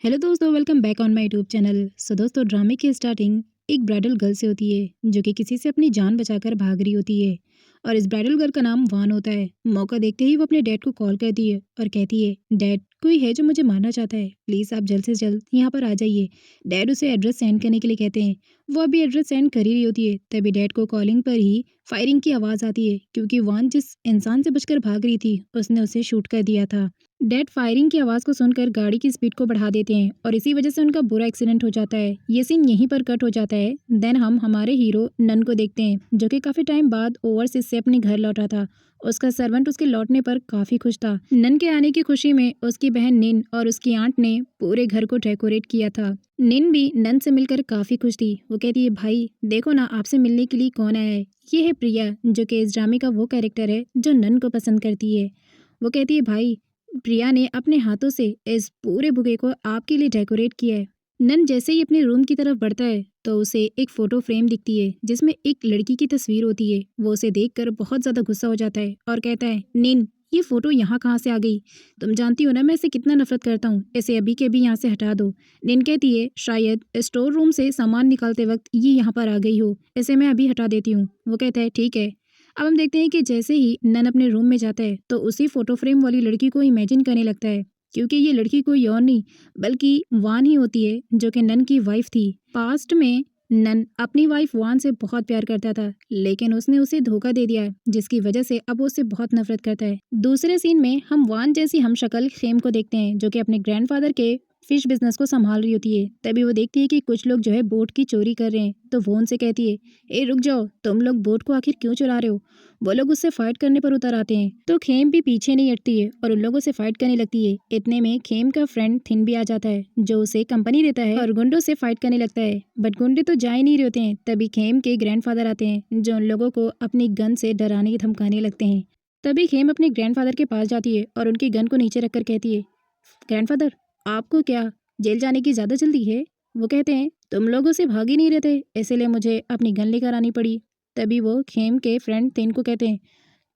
Hello दोस्तों, welcome back on my YouTube channel. So दोस्तों, ड्रामे की स्टार्टिंग एक ब्राइडल गर्ल से होती है जो कि किसी से अपनी जान बचाकर भाग रही होती है। और इस ब्राइडल गर्ल का नाम वान होता है। मौका देखते ही वो अपने डैड को कॉल करती है और कहती है, डैड, कोई है जो मुझे मारना चाहता है, प्लीज़ आप जल्द से जल्द यहाँ पर आ जाइए। डैड उसे एड्रेस सेंड करने के लिए कहते हैं। वो अभी एड्रेस सेंड कर ही रही होती है, तभी डैड को कॉलिंग पर ही फायरिंग की आवाज़ आती है, क्योंकि वान जिस इंसान से बचकर भाग रही थी उसने उसे शूट कर दिया था। डैड फायरिंग की आवाज़ को सुनकर गाड़ी की स्पीड को बढ़ा देते हैं और इसी वजह से उनका बुरा एक्सीडेंट हो जाता है। ये सीन यहीं पर कट हो जाता है। देन हम हमारे हीरो नन को देखते हैं जो कि काफ़ी टाइम बाद ओवरसीज से अपने घर लौटा था। उसका सर्वेंट उसके लौटने पर काफ़ी खुश था। नन के आने की खुशी में उसकी बहन निन और उसकी आंट ने पूरे घर को डेकोरेट किया था। निन भी नन से मिलकर काफ़ी खुश थी। वो कहती है, भाई देखो ना, आपसे मिलने के लिए कौन आया है। ये है प्रिया, जो कि इस ड्रामे का वो कैरेक्टर है जो नन को पसंद करती है। वो कहती है, भाई, प्रिया ने अपने हाथों से इस पूरे बुके को आपके लिए डेकोरेट किया है। नन जैसे ही अपने रूम की तरफ बढ़ता है तो उसे एक फोटो फ्रेम दिखती है जिसमें एक लड़की की तस्वीर होती है। वो उसे देखकर बहुत ज्यादा गुस्सा हो जाता है और कहता है, निन, ये फोटो यहाँ कहाँ से आ गई? तुम जानती हो ना मैं इसे कितना नफरत करता हूँ। इसे अभी के अभी यहाँ से हटा दो। निन कहती है, शायद स्टोर रूम से सामान निकालते वक्त ये यहाँ पर आ गई हो, इसे मैं अभी हटा देती हूँ। वो कहता है, ठीक है। अब हम देखते हैं कि जैसे ही नन अपने रूम में जाता है तो उसी फोटो फ्रेम वाली लड़की को इमेजिन करने लगता है, क्योंकि ये लड़की कोई और नहीं बल्कि वान ही होती है जो कि नन की वाइफ थी। पास्ट में नन अपनी वाइफ वान से बहुत प्यार करता था, लेकिन उसने उसे धोखा दे दिया, जिसकी वजह से अब वो उससे बहुत नफरत करता है। दूसरे सीन में हम वान जैसी हमशक्ल खेम को देखते हैं जो कि अपने ग्रैंडफादर के फिश बिजनेस को संभाल रही होती है। तभी वो देखती है कि कुछ लोग जो है बोट की चोरी कर रहे हैं, तो वो उनसे कहती है, ए रुक जाओ, तुम लोग बोट को आखिर क्यों चुरा रहे हो? वो लोग उससे फाइट करने पर उतर आते हैं, तो खेम भी पीछे नहीं हटती है और उन लोगों से फाइट करने लगती है। इतने में खेम का फ्रेंड थिन भी आ जाता है जो उसे कंपनी देता है और गुंडों से फाइट करने लगता है। बट गुंडे तो जा ही नहीं रहे होते हैं। तभी खेम के ग्रैंडफादर आते हैं जो उन लोगों को अपनी गन से डराने धमकाने लगते हैं। तभी खेम अपने ग्रैंडफादर के पास जाती है और उनकी गन को नीचे रखकर कहती है, ग्रैंडफादर, आपको क्या जेल जाने की ज्यादा जल्दी है? वो कहते हैं, तुम लोगों से भाग ही नहीं रहे थे, इसीलिए मुझे अपनी गन लेकर आनी पड़ी। तभी वो खेम के फ्रेंड तिन को कहते हैं,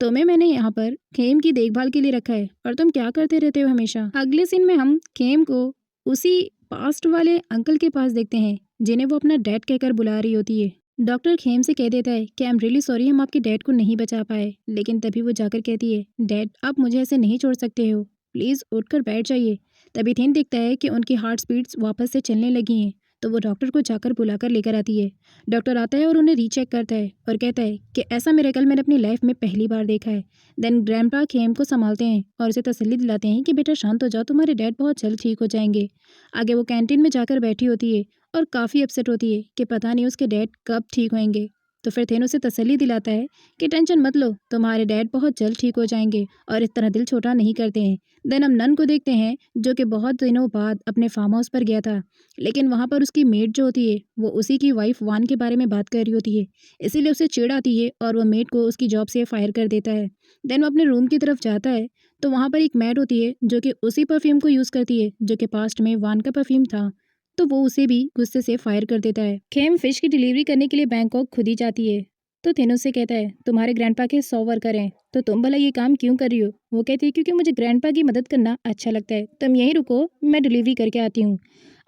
तुम्हें मैंने यहाँ पर खेम की देखभाल के लिए रखा है और तुम क्या करते रहते हो हमेशा? अगले सीन में हम खेम को उसी पास्ट वाले अंकल के पास देखते हैं जिन्हें वो अपना डैड कहकर बुला रही होती है। डॉक्टर खेम से कह देता है कि आई एम रियली सॉरी, हम आपके डैड को नहीं बचा पाए। लेकिन तभी वो जाकर कहती है, डैड, आप मुझे ऐसे नहीं छोड़ सकते हो, प्लीज़ उठकर बैठ जाइए। तभी थिन देखता है कि उनकी हार्ट स्पीड्स वापस से चलने लगी हैं, तो वो डॉक्टर को जाकर बुलाकर लेकर आती है। डॉक्टर आता है और उन्हें रीचेक करता है और कहता है कि ऐसा मिरेकल मैंने अपनी लाइफ में पहली बार देखा है। देन ग्रैंडपा खेम को संभालते हैं और उसे तसल्ली दिलाते हैं कि बेटा शांत हो जाओ, तुम्हारे डैड बहुत जल्द ठीक हो जाएंगे। आगे वो कैंटीन में जाकर बैठी होती है और काफ़ी अपसेट होती है कि पता नहीं उसके डैड कब ठीक होंगे। तो फिर थेन उसे तसल्ली दिलाता है कि टेंशन मत लो, तुम्हारे डैड बहुत जल्द ठीक हो जाएंगे और इस तरह दिल छोटा नहीं करते हैं। देन हम नन को देखते हैं जो कि बहुत दिनों बाद अपने फार्म हाउस पर गया था, लेकिन वहाँ पर उसकी मेड जो होती है वो उसी की वाइफ वान के बारे में बात कर रही होती है, इसीलिए उसे चिढ़ आती है और वो मेड को उसकी जॉब से फायर कर देता है। देन वो अपने रूम की तरफ जाता है तो वहाँ पर एक मैड होती है जो कि उसी परफ्यूम को यूज़ करती है जो कि पास्ट में वान का परफ्यूम था, तो वो उसे भी गुस्से से फायर कर देता है। खेम फिश की डिलीवरी करने के लिए बैंकॉक खुद ही जाती है, तो थेनोस से कहता है, तुम्हारे ग्रैंडपा के 100 वर्कर हैं, तो तुम भला ये काम क्यों कर रही हो? वो कहती है, क्योंकि मुझे ग्रैंडपा की मदद करना अच्छा लगता है, तुम यहीं रुको, मैं डिलीवरी करके आती हूँ।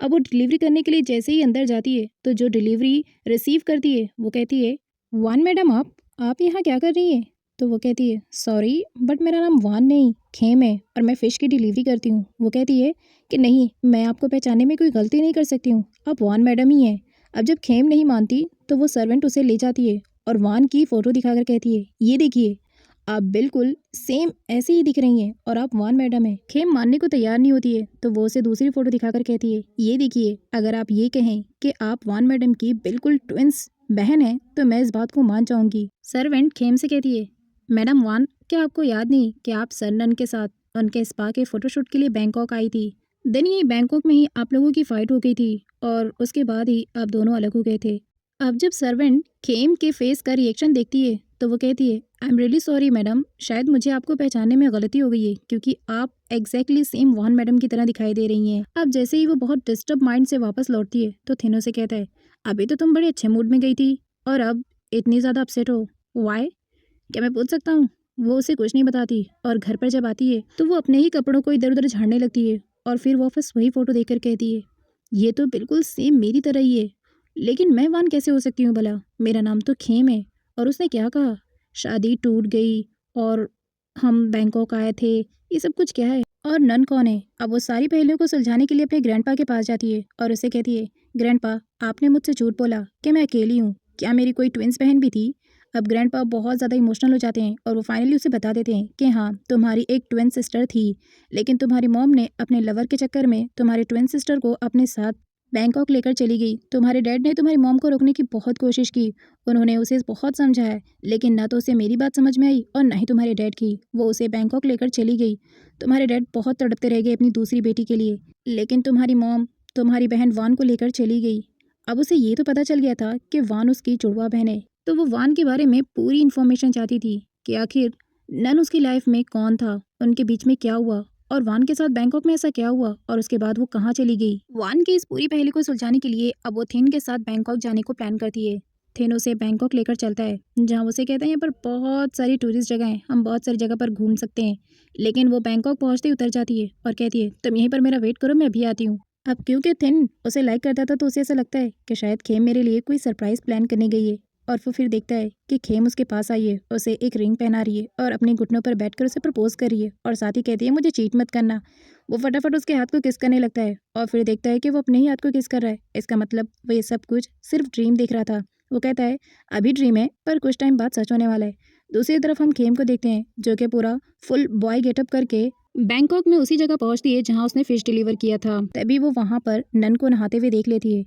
अब वो डिलीवरी करने के लिए जैसे ही अंदर जाती है तो जो डिलीवरी रिसीव करती है वो कहती है, वान मैडम, आप यहाँ क्या कर रही हैं? तो वो कहती है, सॉरी बट मेरा नाम वान नहीं खेम है और मैं फ़िश की डिलीवरी करती हूँ। वो कहती है कि नहीं, मैं आपको पहचानने में कोई गलती नहीं कर सकती हूँ, आप वान मैडम ही हैं। अब जब खेम नहीं मानती तो वो सर्वेंट उसे ले जाती है और वान की फ़ोटो दिखाकर कहती है, ये देखिए, आप बिल्कुल सेम ऐसे ही दिख रही हैं और आप वान मैडम हैं। खेम मानने को तैयार नहीं होती है तो वो उसे दूसरी फ़ोटो दिखाकर कहती है, ये देखिए, अगर आप ये कहें कि आप वान मैडम की बिल्कुल ट्विंस बहन हैं तो मैं इस बात को मान जाऊंगी। सर्वेंट खेम से कहती है, मैडम वान, क्या आपको याद नहीं कि आप सरनन के साथ उनके स्पा के फ़ोटोशूट के लिए बैंकॉक आई थी? देन ये बैंकॉक में ही आप लोगों की फ़ाइट हो गई थी और उसके बाद ही आप दोनों अलग हो गए थे। अब जब सर्वेंट खेम के फेस का रिएक्शन देखती है तो वो कहती है, I am really sorry madam, शायद मुझे आपको पहचानने में गलती हो गई है क्योंकि आप एग्जैक्टली सेम वान मैडम की तरह दिखाई दे रही हैं। अब जैसे ही वो बहुत डिस्टर्ब माइंड से वापस लौटती है तो थिनो से कहता है, अभी तो तुम बड़े अच्छे मूड में गई थी और अब इतनी ज़्यादा अपसेट हो, वाई? क्या मैं पूछ सकता हूँ? वो उसे कुछ नहीं बताती और घर पर जब आती है तो वो अपने ही कपड़ों को इधर उधर झाड़ने लगती है और फिर वापस वही फ़ोटो देखकर कहती है, ये तो बिल्कुल सेम मेरी तरह ही है। लेकिन मैं वान कैसे हो सकती हूँ भला? मेरा नाम तो खेम है। और उसने क्या कहा? शादी टूट गई और हम बैंकॉक आए थे, ये सब कुछ क्या है? और नन कौन है? अब वो सारी पहेलियों को सुलझाने के लिए अपने ग्रैंडपा के पास जाती है और उसे कहती है, ग्रैंडपा, आपने मुझसे झूठ बोला कि मैं अकेली हूँ। क्या मेरी कोई ट्विन्स बहन भी थी? अब ग्रैंडपा बहुत ज़्यादा इमोशनल हो जाते हैं और वो फाइनली उसे बता देते हैं कि हाँ, तुम्हारी एक ट्विन सिस्टर थी, लेकिन तुम्हारी मॉम ने अपने लवर के चक्कर में तुम्हारी ट्विन सिस्टर को अपने साथ बैंकॉक लेकर चली गई। तुम्हारे डैड ने तुम्हारी मॉम को रोकने की बहुत कोशिश की, उन्होंने उसे बहुत समझाया, लेकिन ना तो उसे मेरी बात समझ में आई और ना ही तुम्हारे डैड की। वो उसे बैंकॉक लेकर चली गई। तुम्हारे डैड बहुत तड़पते रह गए अपनी दूसरी बेटी के लिए, लेकिन तुम्हारी मॉम तुम्हारी बहन वान को लेकर चली गई। अब उसे ये तो पता चल गया था कि वान उसकी जुड़वा बहन है, तो वो वान के बारे में पूरी इन्फॉर्मेशन चाहती थी कि आखिर नन उसकी लाइफ में कौन था, उनके बीच में क्या हुआ और वान के साथ बैंकॉक में ऐसा क्या हुआ और उसके बाद वो कहाँ चली गई। वान की इस पूरी पहेली को सुलझाने के लिए अब वो थिन के साथ बैंकॉक जाने को प्लान करती है। थिन उसे बैंकॉक लेकर चलता है, जहाँ उसे कहता है यहाँ पर बहुत सारी टूरिस्ट जगह हैं, हम बहुत सारी जगह पर घूम सकते हैं। लेकिन वो बैंकॉक पहुँचते ही उतर जाती है और कहती है, तुम यहीं पर मेरा वेट करो, मैं अभी आती हूँ। अब क्योंकि थिन उसे लाइक करता था तो उसे ऐसा लगता है कि शायद खेम मेरे लिए कोई सरप्राइज प्लान करने गई है। और वो फिर देखता है कि खेम उसके पास आई है, उसे एक रिंग पहना रही है और अपने घुटनों पर बैठकर उसे प्रपोज कर रही है और साथ ही कहती है, मुझे चीट मत करना। वो फटाफट उसके हाथ को किस करने लगता है और फिर देखता है कि वो अपने ही हाथ को किस कर रहा है। इसका मतलब वो ये सब कुछ सिर्फ ड्रीम देख रहा था। वो कहता है, अभी ड्रीम है पर कुछ टाइम बाद सच होने वाला है। दूसरी तरफ हम खेम को देखते हैं, जो कि पूरा फुल बॉय गेटअप करके बैंकॉक में उसी जगह पहुंचती है जहां उसने फिश डिलीवर किया था। तभी वो वहां पर नन को नहाते हुए देख लेती है।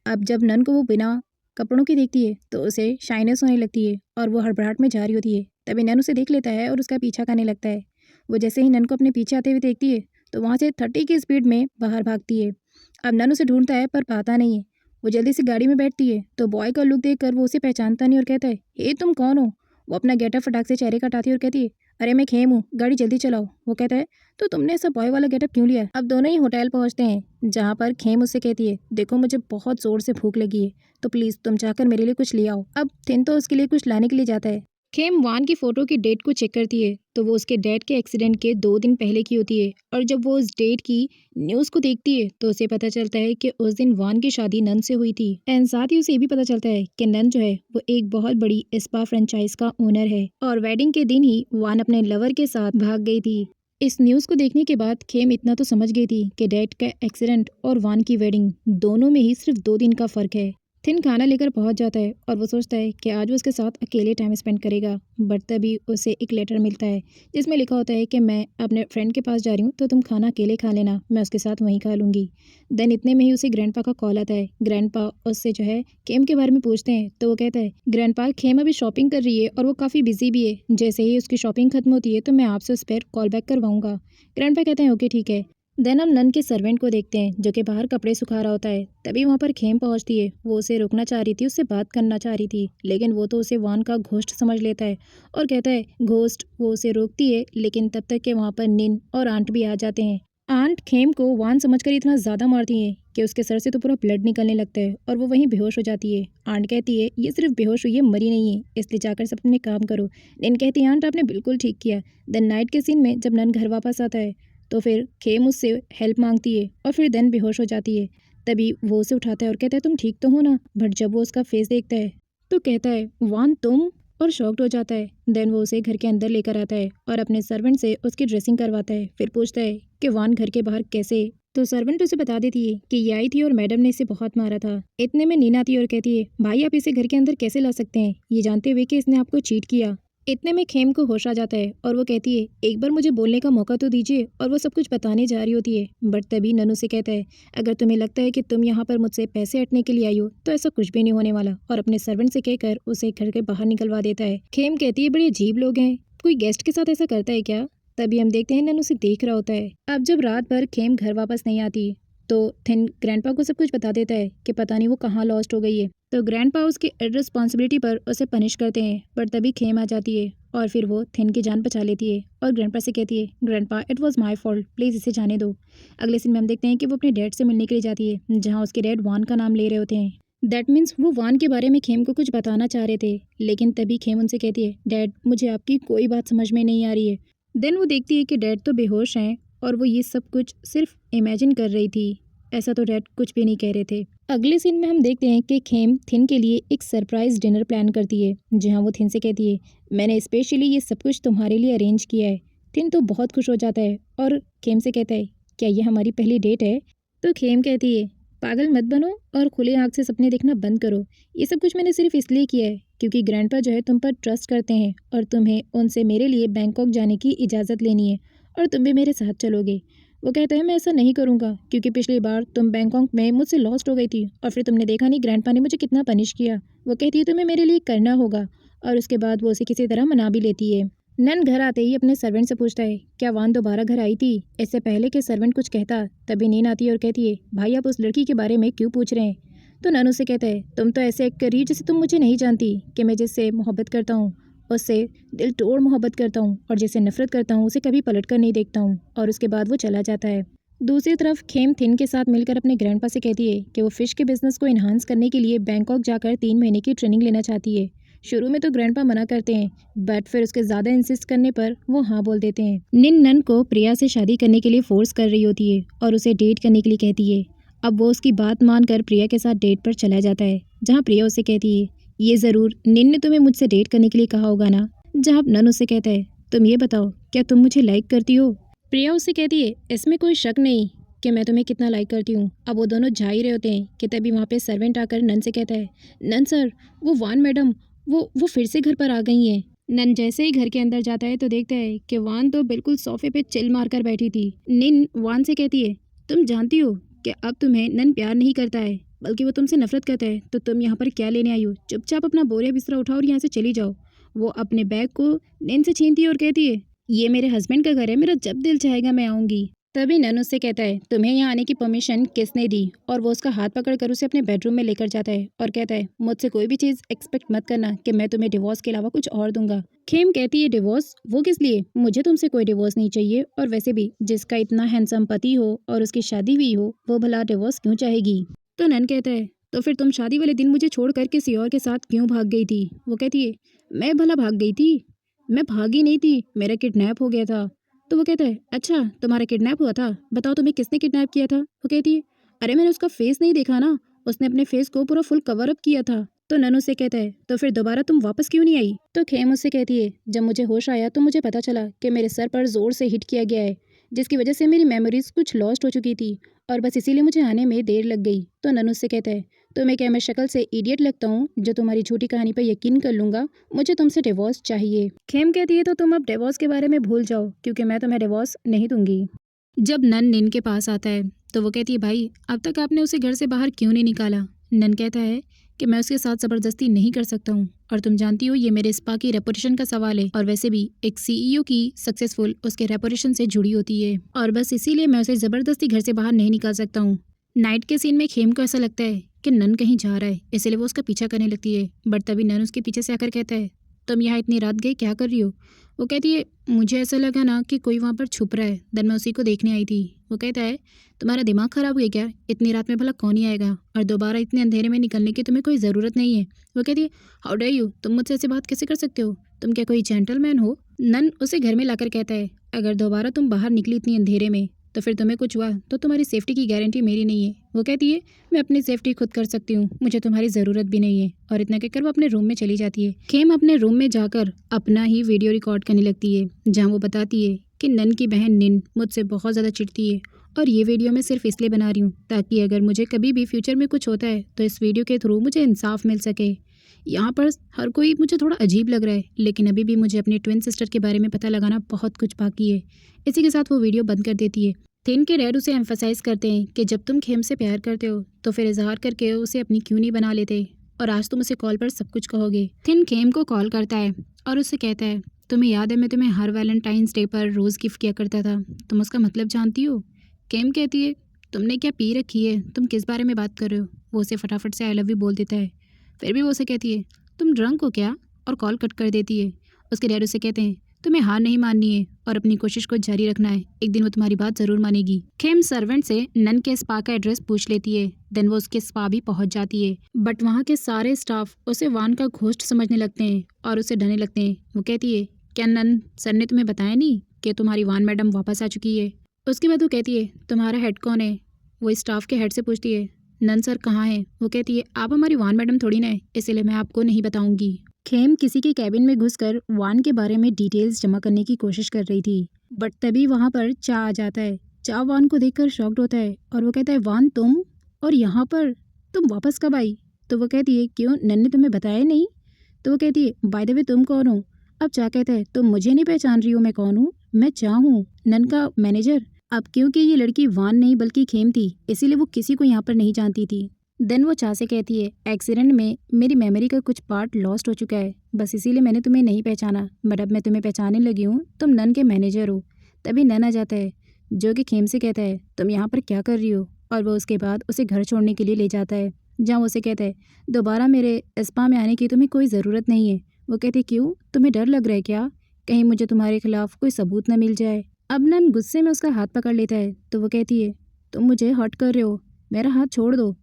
अब जब नन को वो बिना कपड़ों की देखती है तो उसे शाइनेस होने लगती है और वो हड़बड़ाहट में जा रही होती है। तभी नन उसे देख लेता है और उसका पीछा करने लगता है। वो जैसे ही नन को अपने पीछे आते हुए देखती है तो वहाँ से 30 की स्पीड में बाहर भागती है। अब नन उसे ढूंढता है पर पाता नहीं है। वो जल्दी से गाड़ी में बैठती है तो बॉय का लुक देखकर वो उसे पहचानता नहीं और कहता है, हे तुम कौन हो? वो अपना गेटअप फटाक से चेहरे कटाती है और कहती है, अरे मैं खेम हूँ, गाड़ी जल्दी चलाओ। वो कहता है, तो तुमने ऐसा बॉय वाला गेटअप क्यों लिया? अब दोनों ही होटल पहुंचते हैं जहाँ पर खेम उससे कहती है, देखो मुझे बहुत जोर से भूख लगी है, तो प्लीज तुम जाकर मेरे लिए कुछ ले आओ। अब थिन तो उसके लिए कुछ लाने के लिए जाता है। खेम वान की फोटो की डेट को चेक करती है तो वो उसके डैड के एक्सीडेंट के 2 दिन पहले की होती है और जब वो उस डेट की न्यूज़ को देखती है तो उसे पता चलता है कि उस दिन वान की शादी नन से हुई थी। एंड साथ ही उसे ये भी पता चलता है कि नन जो है वो एक बहुत बड़ी स्पा फ्रेंचाइज का ओनर है और वेडिंग के दिन ही वान अपने लवर के साथ भाग गई थी। इस न्यूज़ को देखने के बाद खेम इतना तो समझ गई थी कि डैड का एक्सीडेंट और वान की वेडिंग दोनों में ही सिर्फ 2 दिन का फ़र्क है। थिन खाना लेकर पहुंच जाता है और वो सोचता है कि आज वो उसके साथ अकेले टाइम स्पेंड करेगा, बट तभी उसे एक लेटर मिलता है जिसमें लिखा होता है कि मैं अपने फ्रेंड के पास जा रही हूँ तो तुम खाना अकेले खा लेना, मैं उसके साथ वहीं खा लूँगी। देन इतने में ही उसे ग्रैंडपा का कॉल आता है। ग्रैंडपा उससे जो है खेम के बारे में पूछते हैं तो वो कहता है, ग्रैंडपा खेम अभी शॉपिंग कर रही है और वो काफ़ी बिजी भी है, जैसे ही उसकी शॉपिंग खत्म होती है तो मैं आपसे उस पर कॉल बैक करवाऊँगा। ग्रैंडपा कहते हैं, ओके ठीक है। देन हम नन के सर्वेंट को देखते हैं जो कि बाहर कपड़े सुखा रहा होता है। तभी वहाँ पर खेम पहुँचती है। वो उसे रोकना चाह रही थी, उससे बात करना चाह रही थी, लेकिन वो तो उसे वान का घोस्ट समझ लेता है और कहता है घोस्ट। वो उसे रोकती है लेकिन तब तक के वहाँ पर निन और आंट भी आ जाते हैं। आंट खेम को वान समझकर इतना ज़्यादा मारती है कि उसके सर से तो पूरा ब्लड निकलने लगता है और वो वहीं बेहोश हो जाती है। आंट कहती है, ये सिर्फ बेहोश हुई है, मरी नहीं है, इसलिए जाकर सब अपने काम करो। निन कहती है, आंट आपने बिल्कुल ठीक किया। देन नाइट के सीन में जब नन घर वापस आता है तो फिर खेम उससे हेल्प मांगती है और फिर देन बेहोश हो जाती है। तभी वो उसे उठाता है और कहता है, तुम ठीक तो हो ना? बट जब वो उसका फेस देखता है तो कहता है, वान तुम? और शॉक्ड हो जाता है। देन वो उसे घर के अंदर लेकर आता है और अपने सर्वेंट से उसकी ड्रेसिंग करवाता है। फिर पूछता है कि वान घर के बाहर कैसे? तो सर्वेंट उसे बता देती है कि ये आई थी और मैडम ने इसे बहुत मारा था। इतने में नीना आती है और कहती है, भाई आप इसे घर के अंदर कैसे ला सकते हैं, ये जानते हुए कि इसने आपको चीट किया। इतने में खेम को होश आ जाता है और वो कहती है, एक बार मुझे बोलने का मौका तो दीजिए। और वो सब कुछ बताने जा रही होती है, बट तभी ननू से कहता है, अगर तुम्हें लगता है कि तुम यहाँ पर मुझसे पैसे हटने के लिए आई हो तो ऐसा कुछ भी नहीं होने वाला, और अपने सर्वेंट से कहकर उसे घर के बाहर निकलवा देता है। खेम कहती है, बड़े अजीब लोग हैं, कोई गेस्ट के साथ ऐसा करता है क्या? तभी हम देखते हैं ननू उसे देख रहा होता है। अब जब रात भर खेम घर वापस नहीं आती तो थिन ग्रैंडपा को सब कुछ बता देता है कि पता नहीं वो कहाँ लॉस्ट हो गई है। तो ग्रैंडपा उसकी इररिस्पॉन्सिबिलिटी पर उसे पनिश करते हैं, पर तभी खेम आ जाती है और फिर वो थिन की जान बचा लेती है और ग्रैंडपा से कहती है, grandpa it was my fault, please इसे जाने दो। अगले सीन में हम देखते हैं कि वो अपने डैड से मिलने के लिए जाती है, जहाँ उसके डैड वान का नाम ले रहे होते हैं। दैट मीन्स वो वान के बारे में खेम को कुछ बताना चाह रहे थे, लेकिन तभी खेम उनसे कहती है, डैड मुझे आपकी कोई बात समझ में नहीं आ रही है। देन वो देखती है कि डैड तो बेहोश हैं और वो ये सब कुछ सिर्फ इमेजिन कर रही थी। ऐसा तो डैड कुछ भी नहीं कह रहे थे। अगले सीन में हम देखते हैं कि खेम थिन के लिए एक सरप्राइज डिनर प्लान करती है, जहाँ वो थिन से कहती है, मैंने स्पेशली ये सब कुछ तुम्हारे लिए अरेंज किया है। थिन तो बहुत खुश हो जाता है और खेम से कहता है, क्या ये हमारी पहली डेट है? तो खेम कहती है, पागल मत बनो और खुले आँख से सपने देखना बंद करो। ये सब कुछ मैंने सिर्फ इसलिए किया है क्योंकि ग्रैंडपा जो है तुम पर ट्रस्ट करते हैं और तुम्हें उनसे मेरे लिए बैंकॉक जाने की इजाज़त लेनी है और तुम भी मेरे साथ चलोगे। वो कहता है, मैं ऐसा नहीं करूँगा क्योंकि पिछली बार तुम बैंकॉक में मुझसे लॉस्ट हो गई थी और फिर तुमने देखा नहीं ग्रैंडपा ने मुझे कितना पनिश किया। वो कहती है, तुम्हें मेरे लिए करना होगा और उसके बाद वो उसे किसी तरह मना भी लेती है। नन घर आते ही अपने सर्वेंट से पूछता है, क्या वान दोबारा घर आई थी? इससे पहले कि सर्वेंट कुछ कहता तभी नीन आती है और कहती है, भाई आप उस लड़की के बारे में क्यों पूछ रहे हैं? तो नन उससे कहता है, तुम तो ऐसे एक्ट कर रही हो जैसे तुम मुझे नहीं जानती कि मैं जिससे मोहब्बत करता हूँ उससे दिल तोड़ मोहब्बत करता हूँ और जिससे नफरत करता हूँ उसे कभी पलट कर नहीं देखता हूँ। और उसके बाद वो चला जाता है। दूसरी तरफ खेम थिन के साथ मिलकर अपने ग्रैंडपा से कहती है कि वो फिश के बिजनेस को इन्हांस करने के लिए बैंकॉक जाकर 3 महीने की ट्रेनिंग लेना चाहती है। शुरू में तो ग्रैंडपा मना करते हैं बट फिर उसके ज़्यादा इंसिस्ट करने पर वो हाँ बोल देते हैं। निन नन को प्रिया से शादी करने के लिए फोर्स कर रही होती है और उसे डेट करने के लिए कहती है। अब वो उसकी बात मानकर प्रिया के साथ डेट पर चला जाता है, जहाँ प्रिया उसे कहती है, ये ज़रूर निन ने तुम्हें मुझसे डेट करने के लिए कहा होगा ना? जहाँ नन उससे कहता है, तुम ये बताओ क्या तुम मुझे लाइक करती हो? प्रिया उससे कहती है, इसमें कोई शक नहीं कि मैं तुम्हें कितना लाइक करती हूँ। अब वो दोनों जा ही रहे होते हैं कि तभी वहाँ पे सर्वेंट आकर नन से कहता है, नन सर, वो वान मैडम वो फिर से घर पर आ गई हैं। नन जैसे ही घर के अंदर जाता है तो देखता है कि वान तो बिल्कुल सोफे पे चिल मारकर बैठी थी। निन वान से कहती है, तुम जानती हो कि अब तुम्हें नन प्यार नहीं करता है बल्कि वो तुमसे नफरत करता है, तो तुम यहाँ पर क्या लेने आई हो? चुपचाप अपना बोरिया बिस्तरा उठाओ और यहाँ से चली जाओ। वो अपने बैग को निन से छीनती है और कहती है, ये मेरे हस्बैंड का घर है, मेरा जब दिल चाहेगा मैं आऊँगी। तभी नन उससे कहता है, तुम्हें यहाँ आने की परमिशन किसने दी? और वो उसका हाथ पकड़कर उसे अपने बेडरूम में लेकर जाता है और कहता है, मुझसे कोई भी चीज़ एक्सपेक्ट मत करना कि मैं तुम्हें डिवोर्स के अलावा कुछ और दूंगा। खेम कहती है, डिवोर्स? वो किस लिए? मुझे तुमसे कोई डिवोर्स नहीं चाहिए और वैसे भी जिसका इतना हैंडसम पति हो और उसकी शादी हुई हो वो भला डिवोर्स क्यों चाहेगी? तो नन कहता है, तो फिर तुम शादी वाले दिन मुझे छोड़कर किसी और के साथ क्यों भाग गई थी? वो कहती है, मैं भला भाग गई थी? मैं भागी नहीं थी, मेरा किडनैप हो गया था। तो वो कहता है, अच्छा तुम्हारा किडनैप हुआ था, बताओ तुम्हें किसने किडनैप किया था? वो कहती है, अरे मैंने उसका फेस नहीं देखा ना, उसने अपने फेस को पूरा फुल कवर अप किया था। तो नन उससे कहता है, तो फिर दोबारा तुम वापस क्यों नहीं आई? तो खेम उससे कहती है, जब मुझे होश आया तो मुझे पता चला कि मेरे सर पर जोर से हिट किया गया है जिसकी वजह से मेरी मेमोरीज कुछ लॉस्ट हो चुकी थी और बस इसीलिए मुझे आने में देर लग गई। तो नन उससे कहता है, तो मैं शक्ल से इडियट लगता हूँ जो तुम्हारी झूठी कहानी पर यकीन कर लूंगा? मुझे तुमसे डिवोर्स चाहिए। खेम कहती है, तो तुम अब डिवोर्स के बारे में भूल जाओ क्योंकि मैं तुम्हें डिवोर्स नहीं दूंगी। जब नन निन के पास आता है तो वो कहती है, भाई अब तक आपने उसे घर से बाहर क्यों नहीं निकाला? नन कहता है कि मैं उसके साथ ज़बरदस्ती नहीं कर सकता हूँ और तुम जानती हो ये मेरे स्पा की रेपुटेशन का सवाल है और वैसे भी एक सीईओ की सक्सेसफुल उसके रेपुटेशन से जुड़ी होती है और बस इसीलिए मैं उसे ज़बरदस्ती घर से बाहर नहीं निकाल सकता हूँ। नाइट के सीन में खेम को ऐसा लगता है कि नन कहीं जा रहा है, इसलिए वो उसका पीछा करने लगती है बट तभी नन उसके पीछे से आकर कहता है, तुम यहाँ इतनी रात गए क्या कर रही हो? वो कहती है, मुझे ऐसा लगा ना कि कोई वहाँ पर छुप रहा है, देन मैं उसी को देखने आई थी। वो कहता है, तुम्हारा दिमाग खराब हो गया क्या? इतनी रात में भला कौन ही आएगा और दोबारा इतने अंधेरे में निकलने की तुम्हें कोई ज़रूरत नहीं है। वो कहती है, हाउ डे यू, तुम मुझसे ऐसी बात कैसे कर सकते हो? तुम क्या कोई जेंटलमैन हो? नन उसे घर में लाकर कहता है, अगर दोबारा तुम बाहर निकली इतनी अंधेरे में तो फिर तुम्हें कुछ हुआ तो तुम्हारी सेफ्टी की गारंटी मेरी नहीं है। वो कहती है, मैं अपनी सेफ्टी खुद कर सकती हूँ, मुझे तुम्हारी ज़रूरत भी नहीं है। और इतना कहकर वो अपने रूम में चली जाती है। खेम अपने रूम में जाकर अपना ही वीडियो रिकॉर्ड करने लगती है जहाँ वो बताती है कि नन की बहन निन मुझसे बहुत ज़्यादा चिढ़ती है और ये वीडियो मैं सिर्फ इसलिए बना रही हूँ ताकि अगर मुझे कभी भी फ्यूचर में कुछ होता है तो इस वीडियो के थ्रू मुझे इंसाफ मिल सके। यहाँ पर हर कोई मुझे थोड़ा अजीब लग रहा है लेकिन अभी भी मुझे अपनी ट्विन सिस्टर के बारे में पता लगाना बहुत कुछ बाकी है। इसी के साथ वो वीडियो बंद कर देती है। थिन के डैड उसे एम्फसाइज करते हैं कि जब तुम खेम से प्यार करते हो तो फिर इजहार करके उसे अपनी क्यों नहीं बना लेते और आज तुम उसे कॉल पर सब कुछ कहोगे। थिन खेम को कॉल करता है और उससे कहता है, तुम्हें याद है मैं तुम्हें हर वैलेंटाइंस डे पर रोज़ गिफ्ट किया करता था, तुम उसका मतलब जानती हो? खेम कहती है, तुमने क्या पी रखी है, तुम किस बारे में बात कर रहे हो? वो उसे फटाफट से आई लव यू बोल देता है। फिर भी वो उसे कहती है, तुम ड्रंक हो क्या? और कॉल कट कर देती है। उसके डैड उसे कहते हैं, तुम्हें हार नहीं माननी है और अपनी कोशिश को जारी रखना है, एक दिन वो तुम्हारी बात जरूर मानेगी। खेम सर्वेंट से नन के स्पा का एड्रेस पूछ लेती है, देन वो उसके स्पा भी पहुंच जाती है बट वहाँ के सारे स्टाफ उसे वान का घोस्ट समझने लगते हैं और उसे डरने लगते हैं। वो कहती है, क्या नन सर ने तुम्हें बताया नहीं कि तुम्हारी वान मैडम वापस आ चुकी है? उसके बाद वो कहती है, तुम्हारा हेड कौन है? वो स्टाफ के हेड से पूछती है, नन सर कहाँ हैं? वो कहती है, आप हमारी वान मैडम थोड़ी ना है, इसीलिए मैं आपको नहीं बताऊंगी। खेम किसी के कैबिन में घुसकर वान के बारे में डिटेल्स जमा करने की कोशिश कर रही थी, बट तभी वहाँ पर चा आ जाता है। चा वान को देखकर शॉक्ड होता है और वो कहता है, वान तुम? और यहाँ पर? तुम वापस कब आई? तो वो कहती है, क्यों, नन ने तुम्हें बताया नहीं? तो वो कहती है, बाय द वे तुम कौन हो? अब चा कहता है, तुम मुझे नहीं पहचान रही हो मैं कौन हूँ? मैं चा हूँ, नन का मैनेजर। अब क्योंकि ये लड़की वान नहीं बल्कि खेम थी, इसीलिए वो किसी को यहाँ पर नहीं जानती थी। देन वो चा से कहती है, एक्सीडेंट में मेरी मेमोरी का कुछ पार्ट लॉस्ट हो चुका है, बस इसीलिए मैंने तुम्हें नहीं पहचाना, बट अब मैं तुम्हें पहचानने लगी हूँ, तुम नन के मैनेजर हो। तभी नन आ जाता है, जो कि खेम से कहता है, तुम यहाँ पर क्या कर रही हो? और वो उसके बाद उसे घर छोड़ने के लिए ले जाता है, जहाँ उसे कहता है, दोबारा मेरे स्पा में आने की तुम्हें कोई ज़रूरत नहीं है। वो कहती, क्यों, तुम्हें डर लग रहा है क्या? कहीं मुझे तुम्हारे खिलाफ कोई सबूत न मिल जाए। अब नन गुस्से में उसका हाथ पकड़ लेता है, तो वो कहती है, तुम मुझे हर्ट कर रहे हो, मेरा हाथ छोड़ दो।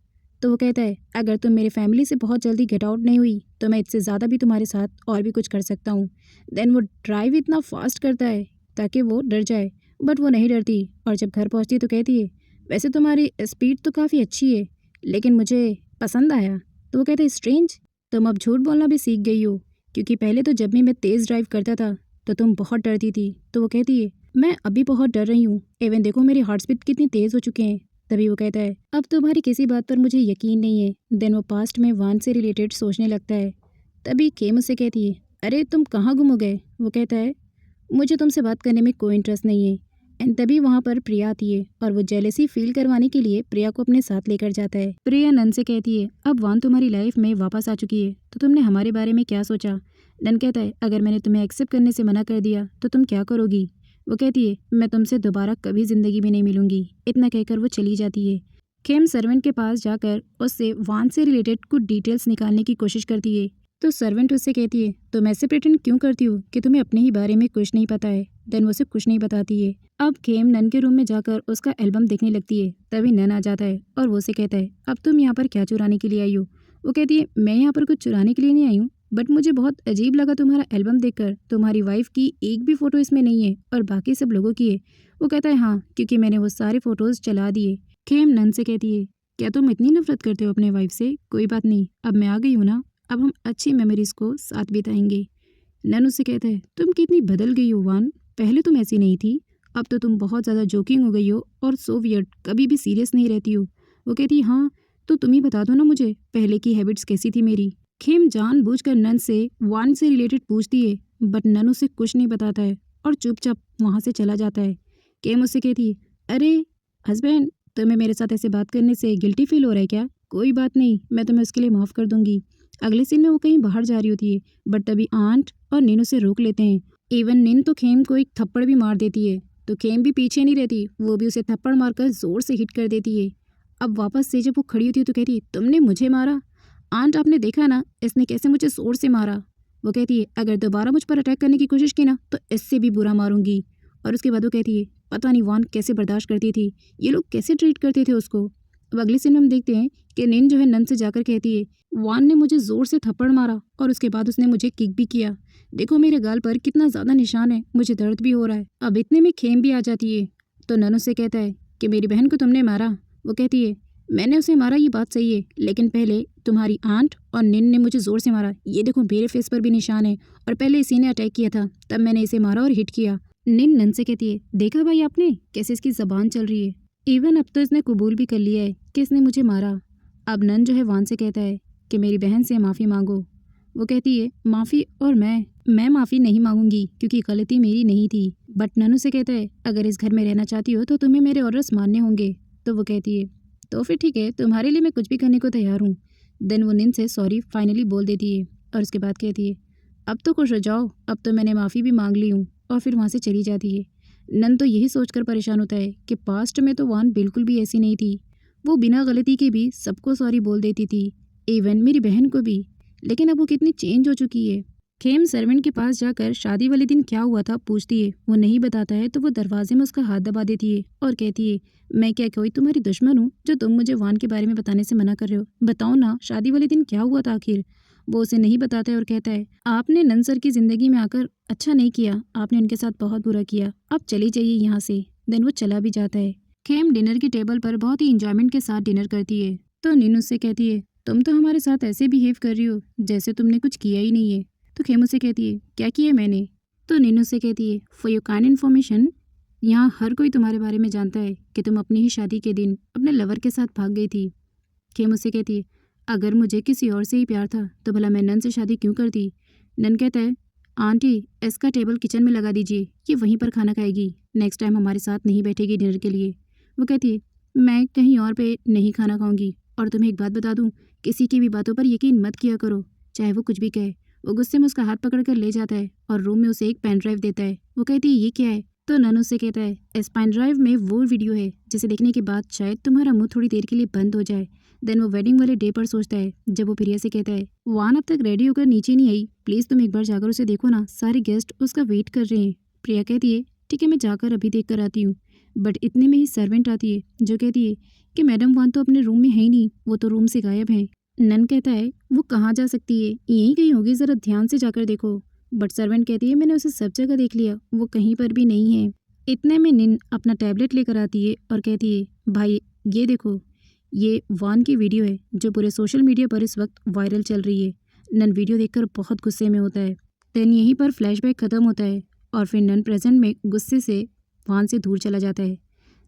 तो वो कहता है, अगर तुम मेरी फैमिली से बहुत जल्दी गेट आउट नहीं हुई तो मैं इससे ज़्यादा भी तुम्हारे साथ और भी कुछ कर सकता हूँ। देन वो ड्राइव इतना फास्ट करता है ताकि वो डर जाए, बट वो नहीं डरती। और जब घर पहुँचती तो कहती है, वैसे तुम्हारी स्पीड तो काफ़ी अच्छी है, लेकिन मुझे पसंद आया। तो वो कहता है, स्ट्रेंज, तुम अब झूठ बोलना भी सीख गई हो, क्योंकि पहले तो जब भी मैं तेज़ ड्राइव करता था तो तुम बहुत डरती थी। तो वो कहती है, मैं अभी बहुत डर रही हूँ, इवन देखो मेरे हार्ट स्पीड कितनी तेज़ हो चुके हैं। तभी वो कहता है, अब तुम्हारी किसी बात पर मुझे यकीन नहीं है। देन वो पास्ट में वान से रिलेटेड सोचने लगता है। तभी केम उससे कहती है, अरे तुम कहाँ गुम हो गए? वो कहता है, मुझे तुमसे बात करने में कोई इंटरेस्ट नहीं है। एंड तभी वहाँ पर प्रिया आती है और वो जेलेसी फील करवाने के लिए प्रिया को अपने साथ लेकर जाता है। प्रिया नन से कहती है, अब वान तुम्हारी लाइफ में वापस आ चुकी है, तो तुमने हमारे बारे में क्या सोचा? नन कहता है, अगर मैंने तुम्हें एक्सेप्ट करने से मना कर दिया तो तुम क्या करोगी? वो कहती है, मैं तुमसे दोबारा कभी ज़िंदगी में नहीं मिलूंगी। इतना कहकर वो चली जाती है। खेम सर्वेंट के पास जाकर उससे वान से रिलेटेड कुछ डिटेल्स निकालने की कोशिश करती है, तो सर्वेंट उससे कहती है, तुम ऐसे प्रिटेंड क्यों करती हो कि तुम्हें अपने ही बारे में कुछ नहीं पता है? देन वो उसे कुछ नहीं बताती है। अब खेम नन के रूम में जाकर उसका एल्बम देखने लगती है। तभी नन आ जाता है और वो उसे कहता है, अब तुम यहाँ पर क्या चुराने के लिए आई हो? वो कहती है, मैं यहाँ पर कुछ चुराने के लिए नहीं आई हूँ, बट मुझे बहुत अजीब लगा तुम्हारा एल्बम देखकर। तुम्हारी वाइफ की एक भी फ़ोटो इसमें नहीं है और बाकी सब लोगों की है। वो कहता है, हाँ, क्योंकि मैंने वो सारे फ़ोटोज़ चला दिए। खेम नन से कहती है, क्या तुम इतनी नफरत करते हो अपने वाइफ से? कोई बात नहीं, अब मैं आ गई हूँ ना, अब हम अच्छी मेमोरीज को साथ बिताएंगे। नन उससे कहता है, तुम कितनी बदल गई हो वान, पहले तुम ऐसी नहीं थी, अब तो तुम बहुत ज़्यादा जोकिंग हो गई हो और सो वियर्ड, कभी भी सीरियस नहीं रहती हो। वो कहती है, हाँ, तो तुम ही बता दो ना मुझे, पहले की हैबिट्स कैसी थी मेरी? खेम जानबूझकर नन से वान से रिलेटेड पूछती है, बट नन उसे कुछ नहीं बताता है और चुपचाप वहाँ से चला जाता है। खेम उससे कहती है, अरे हस्बैंड, तुम्हें मेरे साथ ऐसे बात करने से गिल्टी फील हो रहा है क्या? कोई बात नहीं, मैं तुम्हें उसके लिए माफ़ कर दूंगी। अगले सीन में वो कहीं बाहर जा रही होती है, बट तभी आंट और नीन उसे रोक लेते हैं। इवन नीन तो खेम को एक थप्पड़ भी मार देती है, तो खेम भी पीछे नहीं रहती, वो भी उसे थप्पड़ मारकर जोर से हिट कर देती है। अब वापस से जब वो खड़ी होती है तो कहती है, तुमने मुझे मारा? आंट, आपने देखा ना इसने कैसे मुझे जोर से मारा। वो कहती है, अगर दोबारा मुझ पर अटैक करने की कोशिश की ना तो इससे भी बुरा मारूंगी। और उसके बाद वो कहती है, पता नहीं वान कैसे बर्दाश्त करती थी, ये लोग कैसे ट्रीट करते थे उसको। अब अगले सीन में हम देखते हैं कि निन जो है नन से जाकर कहती है, वान ने मुझे ज़ोर से थप्पड़ मारा और उसके बाद उसने मुझे किक भी किया। देखो मेरे गाल पर कितना ज़्यादा निशान है, मुझे दर्द भी हो रहा है। अब इतने में खेम भी आ जाती है, तो नन उससे कहता है कि मेरी बहन को तुमने मारा? वो कहती है, मैंने उसे मारा, ये बात सही है, लेकिन पहले तुम्हारी आंट और निन ने मुझे ज़ोर से मारा। ये देखो मेरे फेस पर भी निशान है, और पहले इसी ने अटैक किया था, तब मैंने इसे मारा और हिट किया। निन नन से कहती है, देखा भाई आपने कैसे इसकी ज़बान चल रही है, इवन अब तो इसने कबूल भी कर लिया है कि इसने मुझे मारा। अब नन जो है वान से कहता है कि मेरी बहन से माफ़ी मांगो। वो कहती है, माफ़ी? और मैं माफ़ी नहीं मांगूंगी क्योंकि गलती मेरी नहीं थी। बट नन उसे कहता है, अगर इस घर में रहना चाहती हो तो तुम्हें मेरे ऑर्डर्स मानने होंगे। तो वो कहती है, तो फिर ठीक है, तुम्हारे लिए मैं कुछ भी करने को तैयार हूँ। देन वो निन से सॉरी फाइनली बोल देती है और उसके बाद कहती है, अब तो खुश हो जाओ, अब तो मैंने माफ़ी भी मांग ली हूँ। और फिर वहाँ से चली जाती है। नन तो यही सोचकर परेशान होता है कि पास्ट में तो वान बिल्कुल भी ऐसी नहीं थी, वो बिना गलती के भी सबको सॉरी बोल देती थी, इवन मेरी बहन को भी। लेकिन अब वो कितनी चेंज हो चुकी है। खेम सर्वेंट के पास जाकर शादी वाले दिन क्या हुआ था पूछती है। वो नहीं बताता है तो वो दरवाजे में उसका हाथ दबा देती है और कहती है, मैं क्या कोई तुम्हारी दुश्मन हूँ जो तुम मुझे वान के बारे में बताने से मना कर रहे हो? बताओ ना, शादी वाले दिन क्या हुआ था आखिर? वो उसे नहीं बताता है और कहता है, आपने नन सर की ज़िंदगी में आकर अच्छा नहीं किया, आपने उनके साथ बहुत बुरा किया, अब चली जाइए यहाँ से। देन वो चला भी जाता है। खेम डिनर की टेबल पर बहुत ही इंजॉयमेंट के साथ डिनर करती है। तो नीनू उससे कहती है, तुम तो हमारे साथ ऐसे बिहेव कर रही हो जैसे तुमने कुछ किया ही नहीं है। तो खेम उससे कहती है, क्या किया मैंने? तो नीनू उससे कहती है, फॉर योर काइंड इन्फॉर्मेशन, यहाँ हर कोई तुम्हारे बारे में जानता है कि तुम अपनी ही शादी के दिन अपने लवर के साथ भाग गई थी। खेम उससे कहती है, अगर मुझे किसी और से ही प्यार था तो भला मैं नन से शादी क्यों करती? नन कहता है, आंटी इसका टेबल किचन में लगा दीजिए, ये वहीं पर खाना खाएगी, नेक्स्ट टाइम हमारे साथ नहीं बैठेगी डिनर के लिए। वो कहती है, मैं कहीं और पे नहीं खाना खाऊंगी, और तुम्हें एक बात बता दूं, किसी की भी बातों पर यकीन मत किया करो, चाहे वो कुछ भी कहे। वो गुस्से में उसका हाथ पकड़ कर ले जाता है और रूम में उसे एक पेन ड्राइव देता है। वो कहती है, ये क्या है? तो नन उससे कहता है, इस पेन ड्राइव में वो वीडियो है जिसे देखने के बाद शायद तुम्हारा मुंह थोड़ी देर के लिए बंद हो जाए। देन वो वेडिंग वाले डे पर सोचता है जब वो प्रिया से कहता है, वान अब तक रेडी होकर नीचे नहीं आई, प्लीज़ तुम एक बार जाकर उसे देखो ना, सारे गेस्ट उसका वेट कर रहे हैं। प्रिया कहती है, ठीक है मैं जाकर अभी देख कर आती हूँ। बट इतने में ही सर्वेंट आती है जो कहती है कि मैडम वान तो अपने रूम में है ही नहीं, वो तो रूम से गायब है। नन कहता है, वो कहाँ जा सकती है, यहीं कहीं होगी, ज़रा ध्यान से जाकर देखो। बट सर्वेंट कहती है, मैंने उसे सब जगह देख लिया, वो कहीं पर भी नहीं है। इतने में निन अपना टैबलेट लेकर आती है और कहती है, भाई ये देखो, ये वान की वीडियो है जो पूरे सोशल मीडिया पर इस वक्त वायरल चल रही है। नन वीडियो देखकर बहुत गुस्से में होता है। देन यहीं पर फ्लैशबैक खत्म होता है और फिर नन प्रेजेंट में गुस्से से वान से दूर चला जाता है।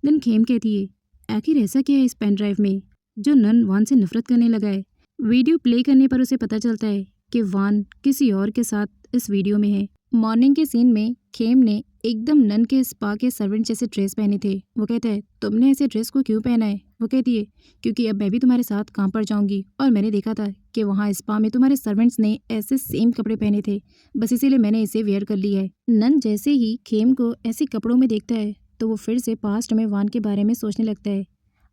देन खेम कहती है, आखिर ऐसा क्या है इस पेन ड्राइव में जो नन वान से नफरत करने लगा है? वीडियो प्ले करने पर उसे पता चलता है कि वान किसी और के साथ इस वीडियो में है। मॉर्निंग के सीन में खेम ने एकदम नन के स्पा के सर्वेंट जैसे ड्रेस पहने थे। वो कहता है, तुमने ऐसे ड्रेस को क्यों पहना है? वो कहती है, क्योंकि अब मैं भी तुम्हारे साथ काम पर जाऊंगी और मैंने देखा था कि वहाँ स्पा में तुम्हारे सर्वेंट्स ने ऐसे सेम कपड़े पहने थे, बस इसीलिए मैंने इसे वेयर कर लिया है। नन जैसे ही खेम को ऐसे कपड़ों में देखता है तो वो फिर से पास्ट में वान के बारे में सोचने लगता है।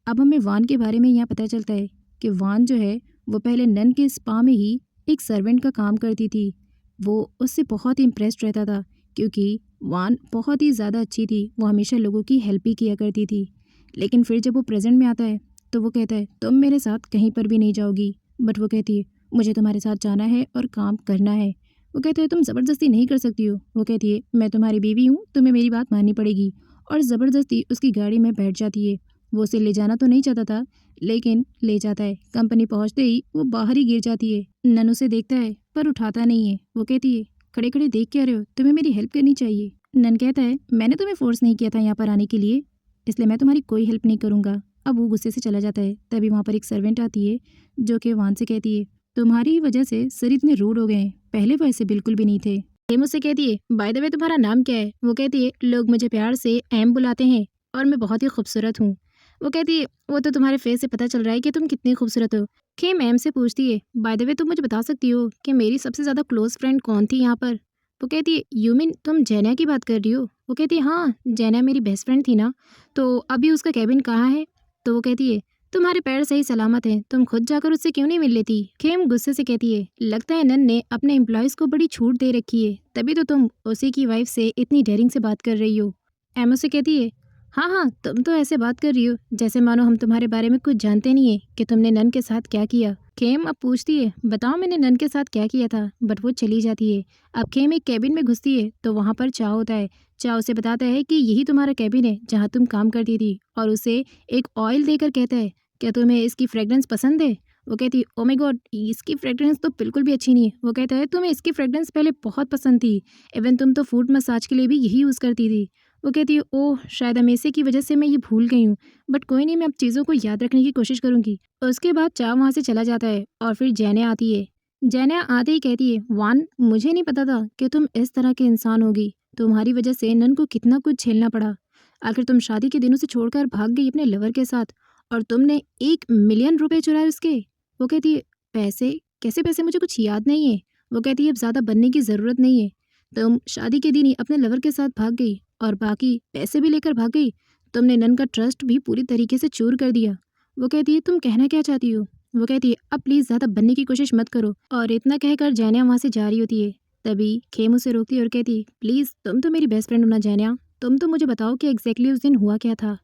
अब हमें वान के बारे में यहाँ पता चलता है कि वान जो है वो पहले नन के स्पा में ही एक सर्वेंट का काम करती थी। वो उससे बहुत इम्प्रेस्ड रहता था क्योंकि वान बहुत ही ज़्यादा अच्छी थी, वो हमेशा लोगों की हेल्प ही किया करती थी। लेकिन फिर जब वो प्रेजेंट में आता है तो वो कहता है, तुम मेरे साथ कहीं पर भी नहीं जाओगी। बट वो कहती है, मुझे तुम्हारे साथ जाना है और काम करना है। वो कहता है, तुम ज़बरदस्ती नहीं कर सकती हो। वो कहती है, मैं तुम्हारी बीवी हूँ, तुम्हें मेरी बात माननी पड़ेगी। और ज़बरदस्ती उसकी गाड़ी में बैठ जाती है। वो उसे ले जाना तो नहीं चाहता था लेकिन ले जाता है। कंपनी पहुँचते ही वो बाहर ही गिर जाती है। नन उसे देखता है पर उठाता नहीं है। वो कहती है, खड़े खड़े देख क्या रहे हो, तुम्हें मेरी हेल्प करनी चाहिए। नन कहता है, मैंने तुम्हें फोर्स नहीं किया था यहाँ पर आने के लिए, इसलिए मैं तुम्हारी कोई हेल्प नहीं करूँगा। अब वो गुस्से से चला जाता है। तभी वहाँ पर एक सर्वेंट आती है जो कि वान से कहती है, तुम्हारी वजह से सर इतने रूड हो गए हैं, पहले वो ऐसे बिल्कुल भी नहीं थे। ये मुझसे कहती है, बाय द वे तुम्हारा नाम क्या है? वो कहती है, लोग मुझे प्यार से एम बुलाते हैं और मैं बहुत ही खूबसूरत हूँ। वो कहती है, वो तो तुम्हारे फेस से पता चल रहा है कि तुम कितनी खूबसूरत हो। खेम एम से पूछती है, बाय द वे तुम मुझे बता सकती हो कि मेरी सबसे ज़्यादा क्लोज फ्रेंड कौन थी यहाँ पर? वो कहती है, यू मीन तुम जैना की बात कर रही हो? वो कहती है, हाँ जैना मेरी बेस्ट फ्रेंड थी ना, तो अभी उसका कैबिन कहाँ है? तो वो कहती है, तुम्हारे पैर सही सलामत हैं, तुम खुद जाकर उससे क्यों नहीं मिल लेती? खेम गुस्से से कहती है, लगता है नन ने अपने एम्प्लॉयज़ को बड़ी छूट दे रखी है, तभी तो तुम उसी की वाइफ से इतनी डेयरिंग से बात कर रही हो। एम उससे कहती है, हाँ हाँ तुम तो ऐसे बात कर रही हो जैसे मानो हम तुम्हारे बारे में कुछ जानते नहीं है कि तुमने नन के साथ क्या किया। खेम अब पूछती है, बताओ मैंने नन के साथ क्या किया था? बट वो चली जाती है। अब खेम एक कैबिन में घुसती है तो वहाँ पर चाव होता है। चाव उसे बताता है कि यही तुम्हारा कैबिन है जहाँ तुम काम करती थी, और उसे एक ऑयल देकर कहता है, क्या तुम्हें इसकी फ्रेग्रेंस पसंद है? वो कहती है, ओ माय गॉड इसकी फ्रेग्रेंस तो बिल्कुल भी अच्छी नहीं है। वो कहता है, तुम्हें इसकी फ्रेग्रेंस पहले बहुत पसंद थी, इवन तुम तो फूड मसाज के लिए भी यही यूज़ करती थी। वो कहती है, ओह शायद हमेशा की वजह से मैं ये भूल गई हूँ, बट कोई नहीं, मैं अब चीज़ों को याद रखने की कोशिश करूँगी। उसके बाद चाव वहाँ से चला जाता है और फिर जैना आती है। जैना आते ही कहती है, वान मुझे नहीं पता था कि तुम इस तरह के इंसान होगी, तुम्हारी वजह से नन को कितना कुछ झेलना पड़ा। आखिर तुम शादी के दिन उसे छोड़कर भाग गई अपने लवर के साथ, और तुमने 1 मिलियन रुपए चुराए उसके। वो कहती है, पैसे? कैसे पैसे? मुझे कुछ याद नहीं है। वो कहती है, अब ज़्यादा बनने की ज़रूरत नहीं है, तुम शादी के दिन ही अपने लवर के साथ भाग गई और बाकी पैसे भी लेकर भाग गई। तुमने नन का ट्रस्ट भी पूरी तरीके से चूर कर दिया। वो कहती है, तुम कहना क्या चाहती हो? वो कहती है, अब प्लीज़ ज़्यादा बनने की कोशिश मत करो। और इतना कहकर जैनिया वहाँ से जा रही होती है। तभी खेम उसे रोकती है और कहती है, प्लीज़ तुम तो मेरी बेस्ट फ्रेंड हो ना जैनिया, तुम तो मुझे बताओ कि एग्जैक्टली उस दिन हुआ क्या था।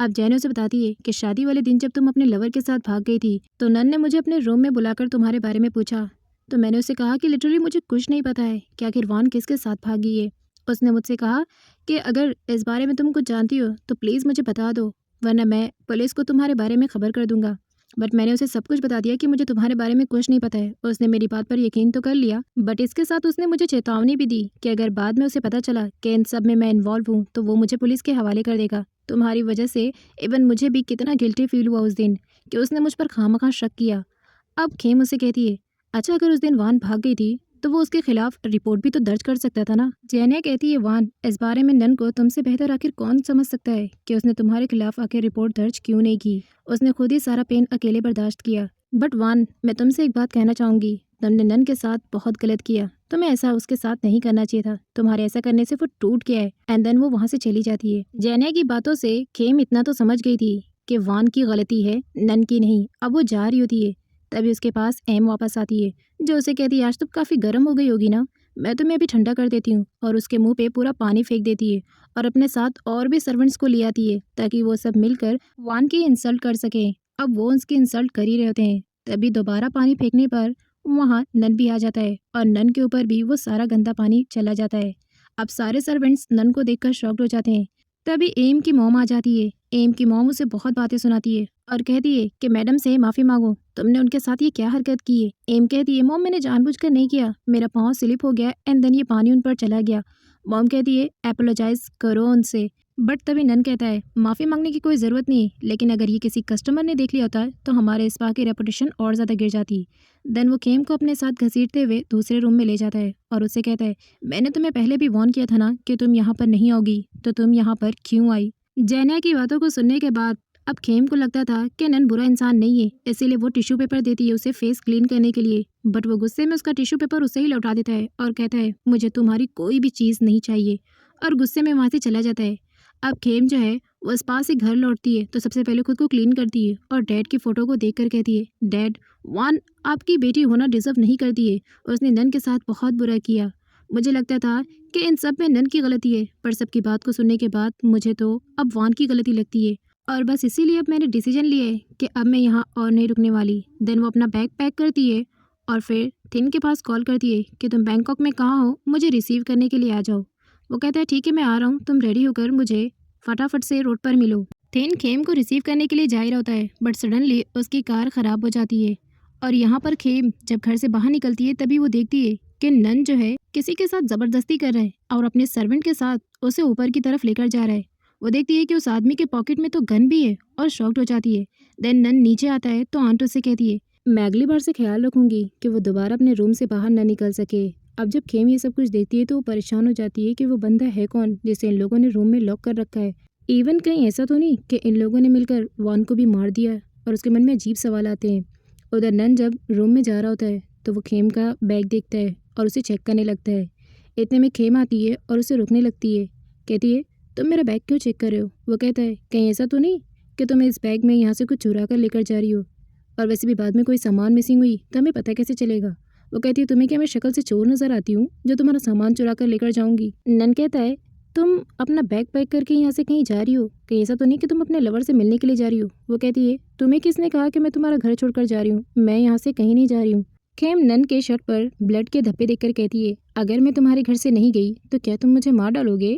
अब जैनिया उसे बताती है कि शादी वाले दिन जब तुम अपने लवर के साथ भाग गई थी तो नन ने मुझे अपने रूम में बुलाकर तुम्हारे बारे में पूछा, तो मैंने उसे कहा कि लिटरली मुझे कुछ नहीं पता है कि आखिर वान किसके साथ भागी है। उसने मुझसे कहा कि अगर इस बारे में तुम कुछ जानती हो तो प्लीज़ मुझे बता दो, वरना मैं पुलिस को तुम्हारे बारे में खबर कर दूंगा। बट मैंने उसे सब कुछ बता दिया कि मुझे तुम्हारे बारे में कुछ नहीं पता है। उसने मेरी बात पर यकीन तो कर लिया, बट इसके साथ उसने मुझे चेतावनी भी दी कि अगर बाद में उसे पता चला कि इन सब में मैं इन्वॉल्व हूँ तो वो मुझे पुलिस के हवाले कर देगा। तुम्हारी वजह से इवन मुझे भी कितना गिल्टी फील हुआ उस दिन कि उसने मुझ पर खामखा शक किया। अब खेम उसे कहती है, अच्छा अगर उस दिन वान भाग गई थी तो वो उसके खिलाफ रिपोर्ट भी तो दर्ज कर सकता था ना। जैनिया कहती है, वान, इस बारे में नन को तुमसे बेहतर आखिर कौन समझ सकता है कि उसने तुम्हारे खिलाफ आखिर रिपोर्ट दर्ज क्यों नहीं की। उसने खुद ही सारा पेन अकेले बर्दाश्त किया। बट वान, मैं तुमसे एक बात कहना चाहूंगी, तुमने नन के साथ बहुत गलत किया। तुम्हें ऐसा उसके साथ नहीं करना चाहिए था। तुम्हारे ऐसा करने से वो टूट गया है। एंड देन वो वहाँ से चली जाती है। जैनिया की बातों से खेम इतना तो समझ गई थी कि वान की गलती है, नन की नहीं। अब वो जा रही होती है, तभी उसके पास एम वापस आती है, जो उसे कहती है, आज तुम काफ़ी गर्म हो गई होगी ना, मैं तुम्हें अभी ठंडा कर देती हूँ। और उसके मुंह पे पूरा पानी फेंक देती है और अपने साथ और भी सर्वेंट्स को ले आती है ताकि वो सब मिलकर वान की इंसल्ट कर सकें। अब वो उसकी इंसल्ट कर ही रहे होते हैं, तभी दोबारा पानी फेंकने पर वहाँ नन भी आ जाता है और नन के ऊपर भी वो सारा गंदा पानी चला जाता है। अब सारे सर्वेंट्स नन को देखकर शॉक्ड हो जाते हैं। तभी एम की मॉम आ जाती है। एम की मॉम उसे बहुत बातें सुनाती है और कहती है कि मैडम से माफ़ी मांगो, तुमने उनके साथ ये क्या हरकत की है। एम कहती है, मॉम मैंने जानबूझकर नहीं किया, मेरा पाँव स्लिप हो गया एंड देन ये पानी उन पर चला गया। मॉम कहती है, एपोलोजाइज करो उनसे। बट तभी नन कहता है, माफ़ी मांगने की कोई ज़रूरत नहीं, लेकिन अगर ये किसी कस्टमर ने देख लिया होता है तो हमारे स्पा की रेपुटेशन और ज़्यादा गिर जाती। देन वो खेम को अपने साथ घसीटते हुए दूसरे रूम में ले जाता है और उससे कहता है, मैंने तुम्हें पहले भी वॉर्न किया था ना कि तुम यहाँ पर नहीं आओगी, तो तुम यहाँ पर क्यों आई। जैनिया की बातों को सुनने के बाद अब खेम को लगता था कि नन बुरा इंसान नहीं है, इसीलिए वो टिश्यू पेपर देती है उसे फेस क्लीन करने के लिए। बट वो गुस्से में उसका टिश्यू पेपर उसे ही लौटा देता है और कहता है, मुझे तुम्हारी कोई भी चीज़ नहीं चाहिए, और गुस्से में वहाँ से चला जाता है। अब खेम जो है वो इस पास से घर लौटती है तो सबसे पहले खुद को क्लीन करती है और डैड की फ़ोटो को देखकर कहती है, डैड, वान आपकी बेटी होना डिजर्व नहीं करती है, उसने नन के साथ बहुत बुरा किया। मुझे लगता था कि इन सब में नन की गलती है, पर सबकी बात को सुनने के बाद मुझे तो अब वान की गलती लगती है, और बस इसीलिए अब मैंने डिसीजन लिया है कि अब मैं यहाँ और नहीं रुकने वाली। देन वो अपना बैग पैक करती है और फिर थिन के पास कॉल करती है कि तुम बैंकॉक में कहाँ हो, मुझे रिसीव करने के लिए आ जाओ। वो कहता है, ठीक है मैं आ रहा हूँ, तुम रेडी होकर मुझे फटाफट से रोड पर मिलो। थिन खेम को रिसीव करने के लिए जा ही रहा होता है, बट सडनली उसकी कार ख़राब हो जाती है और यहाँ पर खेम जब घर से बाहर निकलती है तभी वो देखती है कि नन जो है किसी के साथ ज़बरदस्ती कर रहा है और अपने सर्वेंट के साथ उसे ऊपर की तरफ लेकर जा रहा है। वो देखती है कि उस आदमी के पॉकेट में तो गन भी है और शॉक्ड हो जाती है। देन नन नीचे आता है तो आंट उसे कहती है, मैं अगली बार से ख्याल रखूंगी कि वो दोबारा अपने रूम से बाहर न निकल सके। अब जब खेम ये सब कुछ देखती है तो वो परेशान हो जाती है कि वो बंदा है कौन जिसे इन लोगों ने रूम में लॉक कर रखा है। इवन कहीं ऐसा तो नहीं कि इन लोगों ने मिलकर वान को भी मार दिया, और उसके मन में अजीब सवाल आते हैं। उधर नन जब रूम में जा रहा होता है तो वो खेम का बैग देखता है और उसे चेक करने लगता है। इतने में खेम आती है और उसे रुकने लगती है, कहती है, तुम मेरा बैग क्यों चेक कर रहे हो। वो कहता है, कहीं ऐसा तो नहीं कि तुम इस बैग में यहाँ से कुछ चुरा कर लेकर जा रही हो, और वैसे भी बाद में कोई सामान मिसिंग हुई तो हमें पता कैसे चलेगा। वो कहती है, तुम्हें क्या मैं शक्ल से चोर नज़र आती हूँ जो तुम्हारा सामान चुरा कर लेकर जाऊँगी। नन कहता है, तुम अपना बैग पैक करके यहाँ से कहीं जा रही हो, कहीं ऐसा तो नहीं कि तुम अपने लवर से मिलने के लिए जा रही हो। वो कहती है, तुम्हें किसने कहा कि मैं तुम्हारा घर छोड़कर जा रही हूँ, मैं यहाँ से कहीं नहीं जा रही हूँ। खेम नन के शर्ट पर ब्लड के धब्बे देखकर कहती है, अगर मैं तुम्हारे घर से नहीं गई तो क्या तुम मुझे मार डालोगे।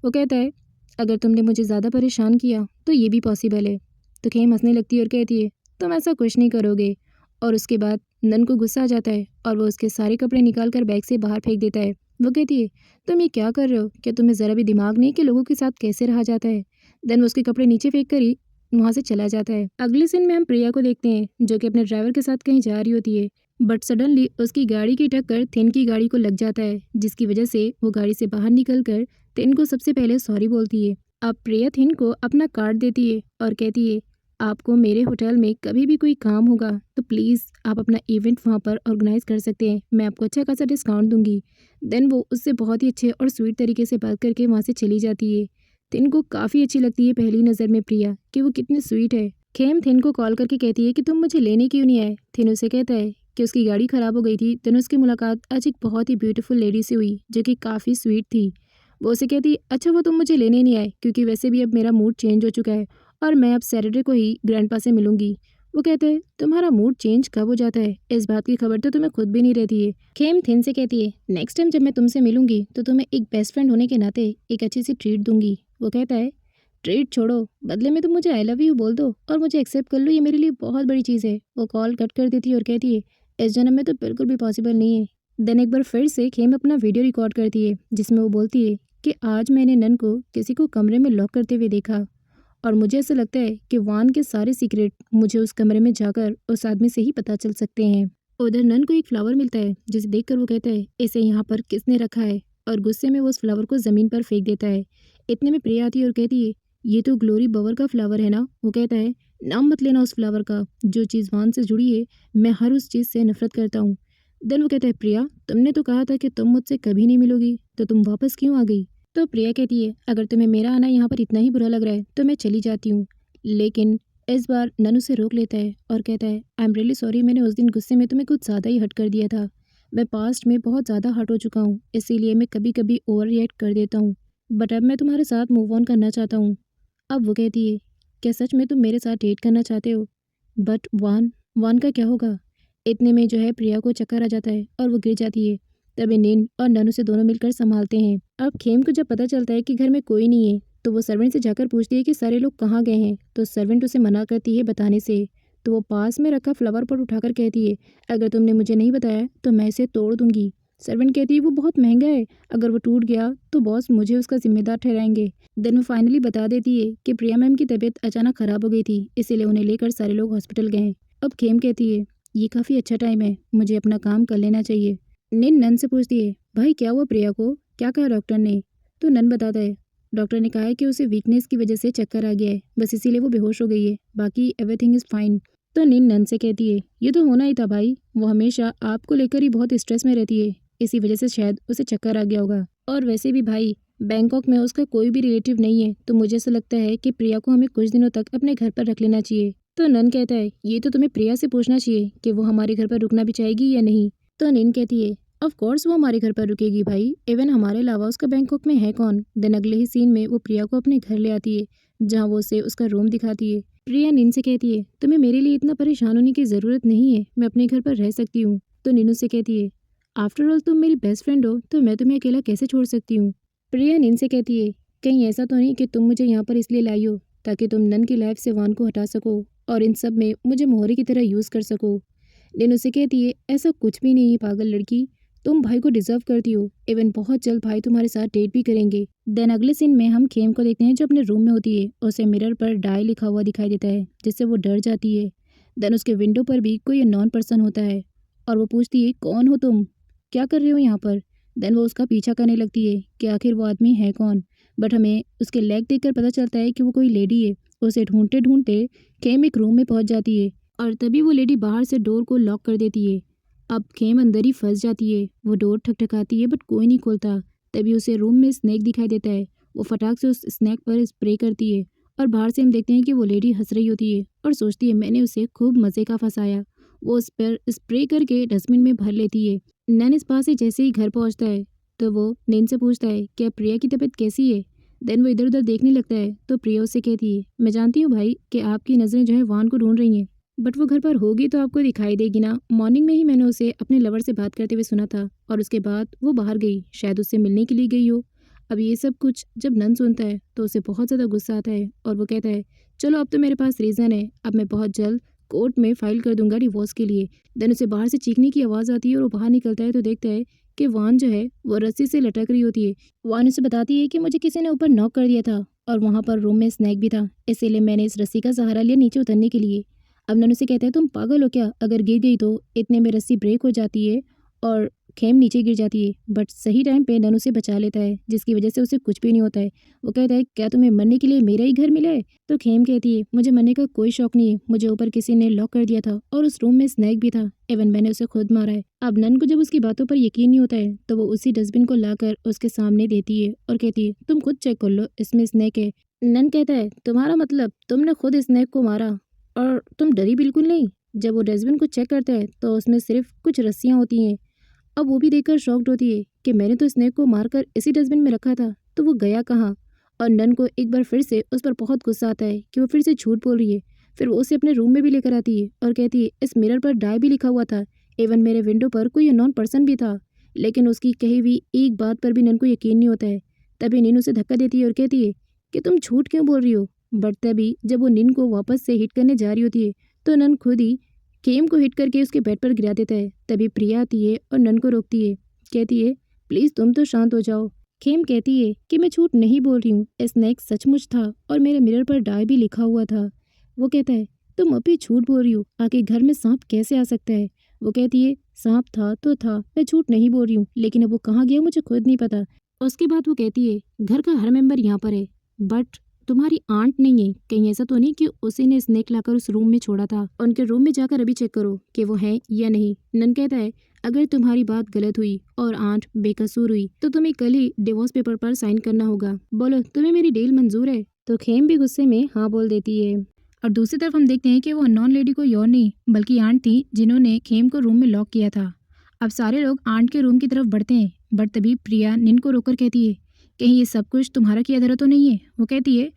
वो कहता है, अगर तुमने मुझे ज़्यादा परेशान किया तो ये भी पॉसिबल है। तो खेम हंसने लगती है और कहती है, तुम ऐसा कुछ नहीं करोगे। और उसके बाद नन को गुस्सा आ जाता है और वो उसके सारे कपड़े निकाल कर बैग से बाहर फेंक देता है। वो कहती है, तुम ये क्या कर रहे हो, क्या तुम्हें ज़रा भी दिमाग नहीं कि लोगों के साथ कैसे रहा जाता है। देन वो उसके कपड़े नीचे फेंक कर ही वहाँ से चला जाता है। अगले सीन में हम प्रिया को देखते हैं जो कि अपने ड्राइवर के साथ कहीं जा रही होती है, बट सडनली उसकी गाड़ी की टक्कर थिन की गाड़ी को लग जाता है, जिसकी वजह से वो गाड़ी से बाहर निकल कर थिन को सबसे पहले सॉरी बोलती है। अब प्रिया थिन को अपना कार्ड देती है और कहती है, आपको मेरे होटल में कभी भी कोई काम होगा तो प्लीज़ आप अपना इवेंट वहाँ पर ऑर्गेनाइज कर सकते हैं, मैं आपको अच्छा खासा डिस्काउंट दूंगी। देन वो उससे बहुत ही अच्छे और स्वीट तरीके से बात करके वहाँ से चली जाती है। थिन को काफ़ी अच्छी लगती है पहली नज़र में प्रिया कि वो कितनी स्वीट है। खेम थिन को कॉल करके कहती है कि तुम मुझे लेने क्यों नहीं आए। थिन उसे कहता है कि उसकी गाड़ी ख़राब हो गई थी। देन उसकी मुलाकात आज एक बहुत ही ब्यूटीफुल लेडी से हुई जो कि काफ़ी स्वीट थी। वो उसे कहती, अच्छा वो तुम मुझे लेने नहीं आए क्योंकि वैसे भी अब मेरा मूड चेंज हो चुका है और मैं अब सैटरडे को ही ग्रैंडपा से मिलूंगी। वो कहता है तुम्हारा मूड चेंज कब हो जाता है, इस बात की खबर तो तुम्हें खुद भी नहीं रहती है। खेम थिन से कहती है नेक्स्ट टाइम जब मैं तुमसे मिलूंगी तो तुम्हें एक बेस्ट फ्रेंड होने के नाते एक अच्छी सी ट्रीट दूंगी। वो कहता है ट्रीट छोड़ो, बदले में तुम मुझे आई लव यू बोल दो और मुझे एक्सेप्ट कर लो, ये मेरे लिए बहुत बड़ी चीज़ है। वो कॉल कट कर देती है और कहती है इस जन्म में तो बिल्कुल भी पॉसिबल नहीं है। देन एक बार फिर से खेम अपना वीडियो रिकॉर्ड करती है जिसमें वो बोलती है कि आज मैंने नन को किसी को कमरे में लॉक करते हुए देखा और मुझे ऐसा लगता है कि वान के सारे सीक्रेट मुझे उस कमरे में जाकर उस आदमी से ही पता चल सकते हैं। उधर नन को एक फ्लावर मिलता है जिसे देखकर वो कहता है इसे यहाँ पर किसने रखा है, और गुस्से में वो उस फ्लावर को ज़मीन पर फेंक देता है। इतने में प्रिया आती है और कहती है ये तो ग्लोरी बवर का फ्लावर है ना। वो कहता है नाम मत लेना उस फ्लावर का, जो चीज़ वान से जुड़ी है मैं हर उस चीज़ से नफरत करता हूँ। देन वो कहता है प्रिया तुमने तो कहा था कि तुम मुझसे कभी नहीं मिलोगी, तो तुम वापस क्यों आ गई। तो प्रिया कहती है अगर तुम्हें मेरा आना यहाँ पर इतना ही बुरा लग रहा है तो मैं चली जाती हूँ। लेकिन इस बार नन उसे रोक लेता है और कहता है आई एम रियली सॉरी, मैंने उस दिन गुस्से में तुम्हें कुछ ज़्यादा ही हर्ट कर दिया था। मैं पास्ट में बहुत ज़्यादा हर्ट हो चुका हूँ, इसीलिए मैं कभी कभी ओवर रिएक्ट कर देता हूँ, बट अब मैं तुम्हारे साथ मूव ऑन करना चाहता हूँ। अब वो कहती है क्या सच में तुम मेरे साथ डेट करना चाहते हो, बट वान वान का क्या होगा। इतने में जो है प्रिया को चक्कर आ जाता है और वो गिर जाती है। तभी नीन और नन उसे दोनों मिलकर संभालते हैं। अब खेम को जब पता चलता है कि घर में कोई नहीं है तो वो सर्वेंट से जाकर पूछती है कि सारे लोग कहाँ गए हैं, तो सर्वेंट उसे मना करती है बताने से। तो वो पास में रखा फ्लावर पॉट उठाकर कहती है अगर तुमने मुझे नहीं बताया तो मैं इसे तोड़ दूंगी। सर्वेंट कहती है वो बहुत महंगा है, अगर वो टूट गया तो बॉस मुझे उसका जिम्मेदार ठहराएंगे। देन वो फाइनली बता देती है कि प्रिया मैम की तबीयत अचानक खराब हो गई थी, इसीलिए उन्हें लेकर सारे लोग हॉस्पिटल गए। अब खेम कहती है ये काफ़ी अच्छा टाइम है, मुझे अपना काम कर लेना चाहिए। निन नन से पूछती है भाई क्या हुआ प्रिया को, क्या कहा डॉक्टर ने। तो नन बताता है डॉक्टर ने कहा है कि उसे वीकनेस की वजह से चक्कर आ गया है, बस इसीलिए वो बेहोश हो गई है, बाकी एवरीथिंग इज़ फाइन। तो निन नन से कहती है ये तो होना ही था भाई, वो हमेशा आपको लेकर ही बहुत स्ट्रेस में रहती है, इसी वजह से शायद उसे चक्कर आ गया होगा। और वैसे भी भाई बैंकॉक में उसका कोई भी रिलेटिव नहीं है, तो मुझे ऐसा लगता है कि प्रिया को हमें कुछ दिनों तक अपने घर पर रख लेना चाहिए। तो नन कहता है ये तो तुम्हें प्रिया से पूछना चाहिए कि वो हमारे घर पर रुकना भी चाहेगी या नहीं। तो निन कहती है ऑफ कोर्स वो हमारे घर पर रुकेगी भाई, इवन हमारे अलावा उसका बैंकॉक में है कौन। देन अगले ही सीन में वो प्रिया को अपने घर ले आती है जहाँ वो उसे उसका रूम दिखाती है। प्रिया निन से कहती है तुम्हें मेरे लिए इतना परेशान होने की ज़रूरत नहीं है, मैं अपने घर पर रह सकती हूँ। तो नीनू से कहती है आफ्टर ऑल तुम मेरी बेस्ट फ्रेंड हो तो मैं तुम्हें अकेला कैसे छोड़ सकती हूँ। प्रिया निन से कहती है कहीं ऐसा तो नहीं कि तुम मुझे यहाँ पर इसलिए लाई हो ताकि तुम नन की लाइफ से वान को हटा सको और इन सब में मुझे मोहरे की तरह यूज़ कर सको। नीनू से कहती है ऐसा कुछ भी नहीं है पागल लड़की, तुम भाई को डिजर्व करती हो, इवन बहुत जल्द भाई तुम्हारे साथ डेट भी करेंगे। देन अगले सीन में हम खेम को देखते हैं जो अपने रूम में होती है, उसे मिरर पर डाई लिखा हुआ दिखाई देता है जिससे वो डर जाती है। देन उसके विंडो पर भी कोई नॉन पर्सन होता है और वो पूछती है कौन हो तुम, क्या कर रहे हो यहाँ पर। देन वो उसका पीछा करने लगती है कि आखिर वो आदमी है कौन, बट हमें उसके लेग देखकर पता चलता है कि वो कोई लेडी है। उसे ढूंढते ढूंढते खेम एक रूम में पहुंच जाती है और तभी वो लेडी बाहर से डोर को लॉक कर देती है। अब खेम अंदर ही फंस जाती है, वो डोर ठकठकाती है बट कोई नहीं खोलता। तभी उसे रूम में स्नैक दिखाई देता है, वो फटाक से उस स्नैक पर स्प्रे करती है और बाहर से हम देखते हैं कि वो लेडी हंस रही होती है और सोचती है मैंने उसे खूब मज़े का फंसाया। वो उस पर स्प्रे करके डस्टबिन में भर लेती है। नैन इस पास से जैसे ही घर पहुंचता है तो वो नैन से पूछता है क्या प्रिया की तबीयत कैसी है। देन वो इधर उधर देखने लगता है तो प्रिया उससे कहती है मैं जानती हूँ भाई कि आपकी नज़रें जो है वान को ढूंढ रही हैं, बट वो घर पर होगी तो आपको दिखाई देगी ना। मॉर्निंग में ही मैंने उसे अपने लवर से बात करते हुए सुना था और उसके बाद वो बाहर गई, शायद उससे मिलने के लिए गई हो। अब ये सब कुछ जब नन सुनता है तो उसे बहुत ज़्यादा गुस्सा आता है और वो कहता है चलो अब तो मेरे पास रीज़न है, अब मैं बहुत जल्द कोर्ट में फाइल कर दूंगा डिवोर्स के लिए। देन उसे बाहर से चीखने की आवाज़ आती है और वो बाहर निकलता है तो देखता है कि वान जो है वो रस्सी से लटक रही होती है। वान उसे बताती है कि मुझे किसी ने ऊपर नॉक कर दिया था और वहाँ पर रूम में स्नैक भी था, इसीलिए मैंने इस रस्सी का सहारा लिया नीचे उतरने के लिए। अब ननु से कहता है तुम पागल हो क्या, अगर गिर गई तो। इतने में रस्सी ब्रेक हो जाती है और खेम नीचे गिर जाती है, बट सही टाइम पे ननु से बचा लेता है जिसकी वजह से उसे कुछ भी नहीं होता है। वो कहता है क्या तुम्हें मरने के लिए मेरा ही घर मिला है। तो खेम कहती है मुझे मरने का कोई शौक नहीं है, मुझे ऊपर किसी ने लॉक कर दिया था और उस रूम में स्नैक भी था, इवन मैंने उसे खुद मारा है। अब नन को जब उसकी बातों पर यकीन नहीं होता है तो वो उसी डस्टबिन को लाकर उसके सामने देती है और कहती है तुम खुद चेक कर लो इसमें स्नैक है। नन कहता है तुम्हारा मतलब तुमने खुद स्नैक को मारा और तुम डरी बिल्कुल नहीं। जब वो डस्टबिन को चेक करता है तो उसमें सिर्फ कुछ रस्सियाँ होती हैं। अब वो भी देखकर शॉक्ड होती है कि मैंने तो स्नेक को मारकर इसी डस्टबिन में रखा था, तो वो गया कहाँ। और नन को एक बार फिर से उस पर बहुत गुस्सा आता है कि वो फिर से झूठ बोल रही है, फिर वो उसे अपने रूम में भी लेकर आती है और कहती है इस मिरर पर डाई भी लिखा हुआ था, इवन मेरे विंडो पर कोई अननोन पर्सन भी था, लेकिन उसकी कही हुई एक बात पर भी नन को यकीन नहीं होता है। तभी निन उसे धक्का देती है और कहती है कि तुम झूठ क्यों बोल रही हो। बट तभी जब वो निन को वापस से हिट करने जा रही होती है तो नन खुद ही खेम को हिट करके उसके बेड पर गिरा देता है। तभी प्रिया आती है और नन को रोकती है, कहती है प्लीज़ तुम तो शांत हो जाओ। खेम कहती है कि मैं झूठ नहीं बोल रही हूँ, स्नैक सचमुच था और मेरे मिरर पर डाई भी लिखा हुआ था। वो कहता है तुम अभी झूठ बोल रही हो, आखिर घर में सांप कैसे आ सकता है। वो कहती है सांप था तो था, मैं झूठ नहीं बोल रही हूँ, लेकिन अब वो कहाँ गया मुझे खुद नहीं पता। उसके बाद वो कहती है घर का हर मेंबर यहाँ पर है, बट तुम्हारी आंट नहीं है। कहीं ऐसा तो नहीं कि उसी ने स्नेक लाकर उस रूम में छोड़ा था। उनके रूम में जाकर अभी चेक करो कि वो है या नहीं। नन कहता है अगर तुम्हारी बात गलत हुई और आंट बेकसूर हुई तो तुम्हें कल ही डिवोर्स पेपर पर साइन करना होगा। बोलो तुम्हें मेरी डील मंजूर है। तो खेम भी गुस्से में हाँ बोल देती है। और दूसरी तरफ हम देखते हैं कि वो अननोन लेडी कोई और नहीं बल्कि आंट थी जिन्होंने खेम को रूम में लॉक किया था। अब सारे लोग आंट के रूम की तरफ बढ़ते हैं, बट तभी प्रिया निन को रोककर कहती है कहीं ये सब कुछ तुम्हारा किया धरा तो नहीं है। वो कहती है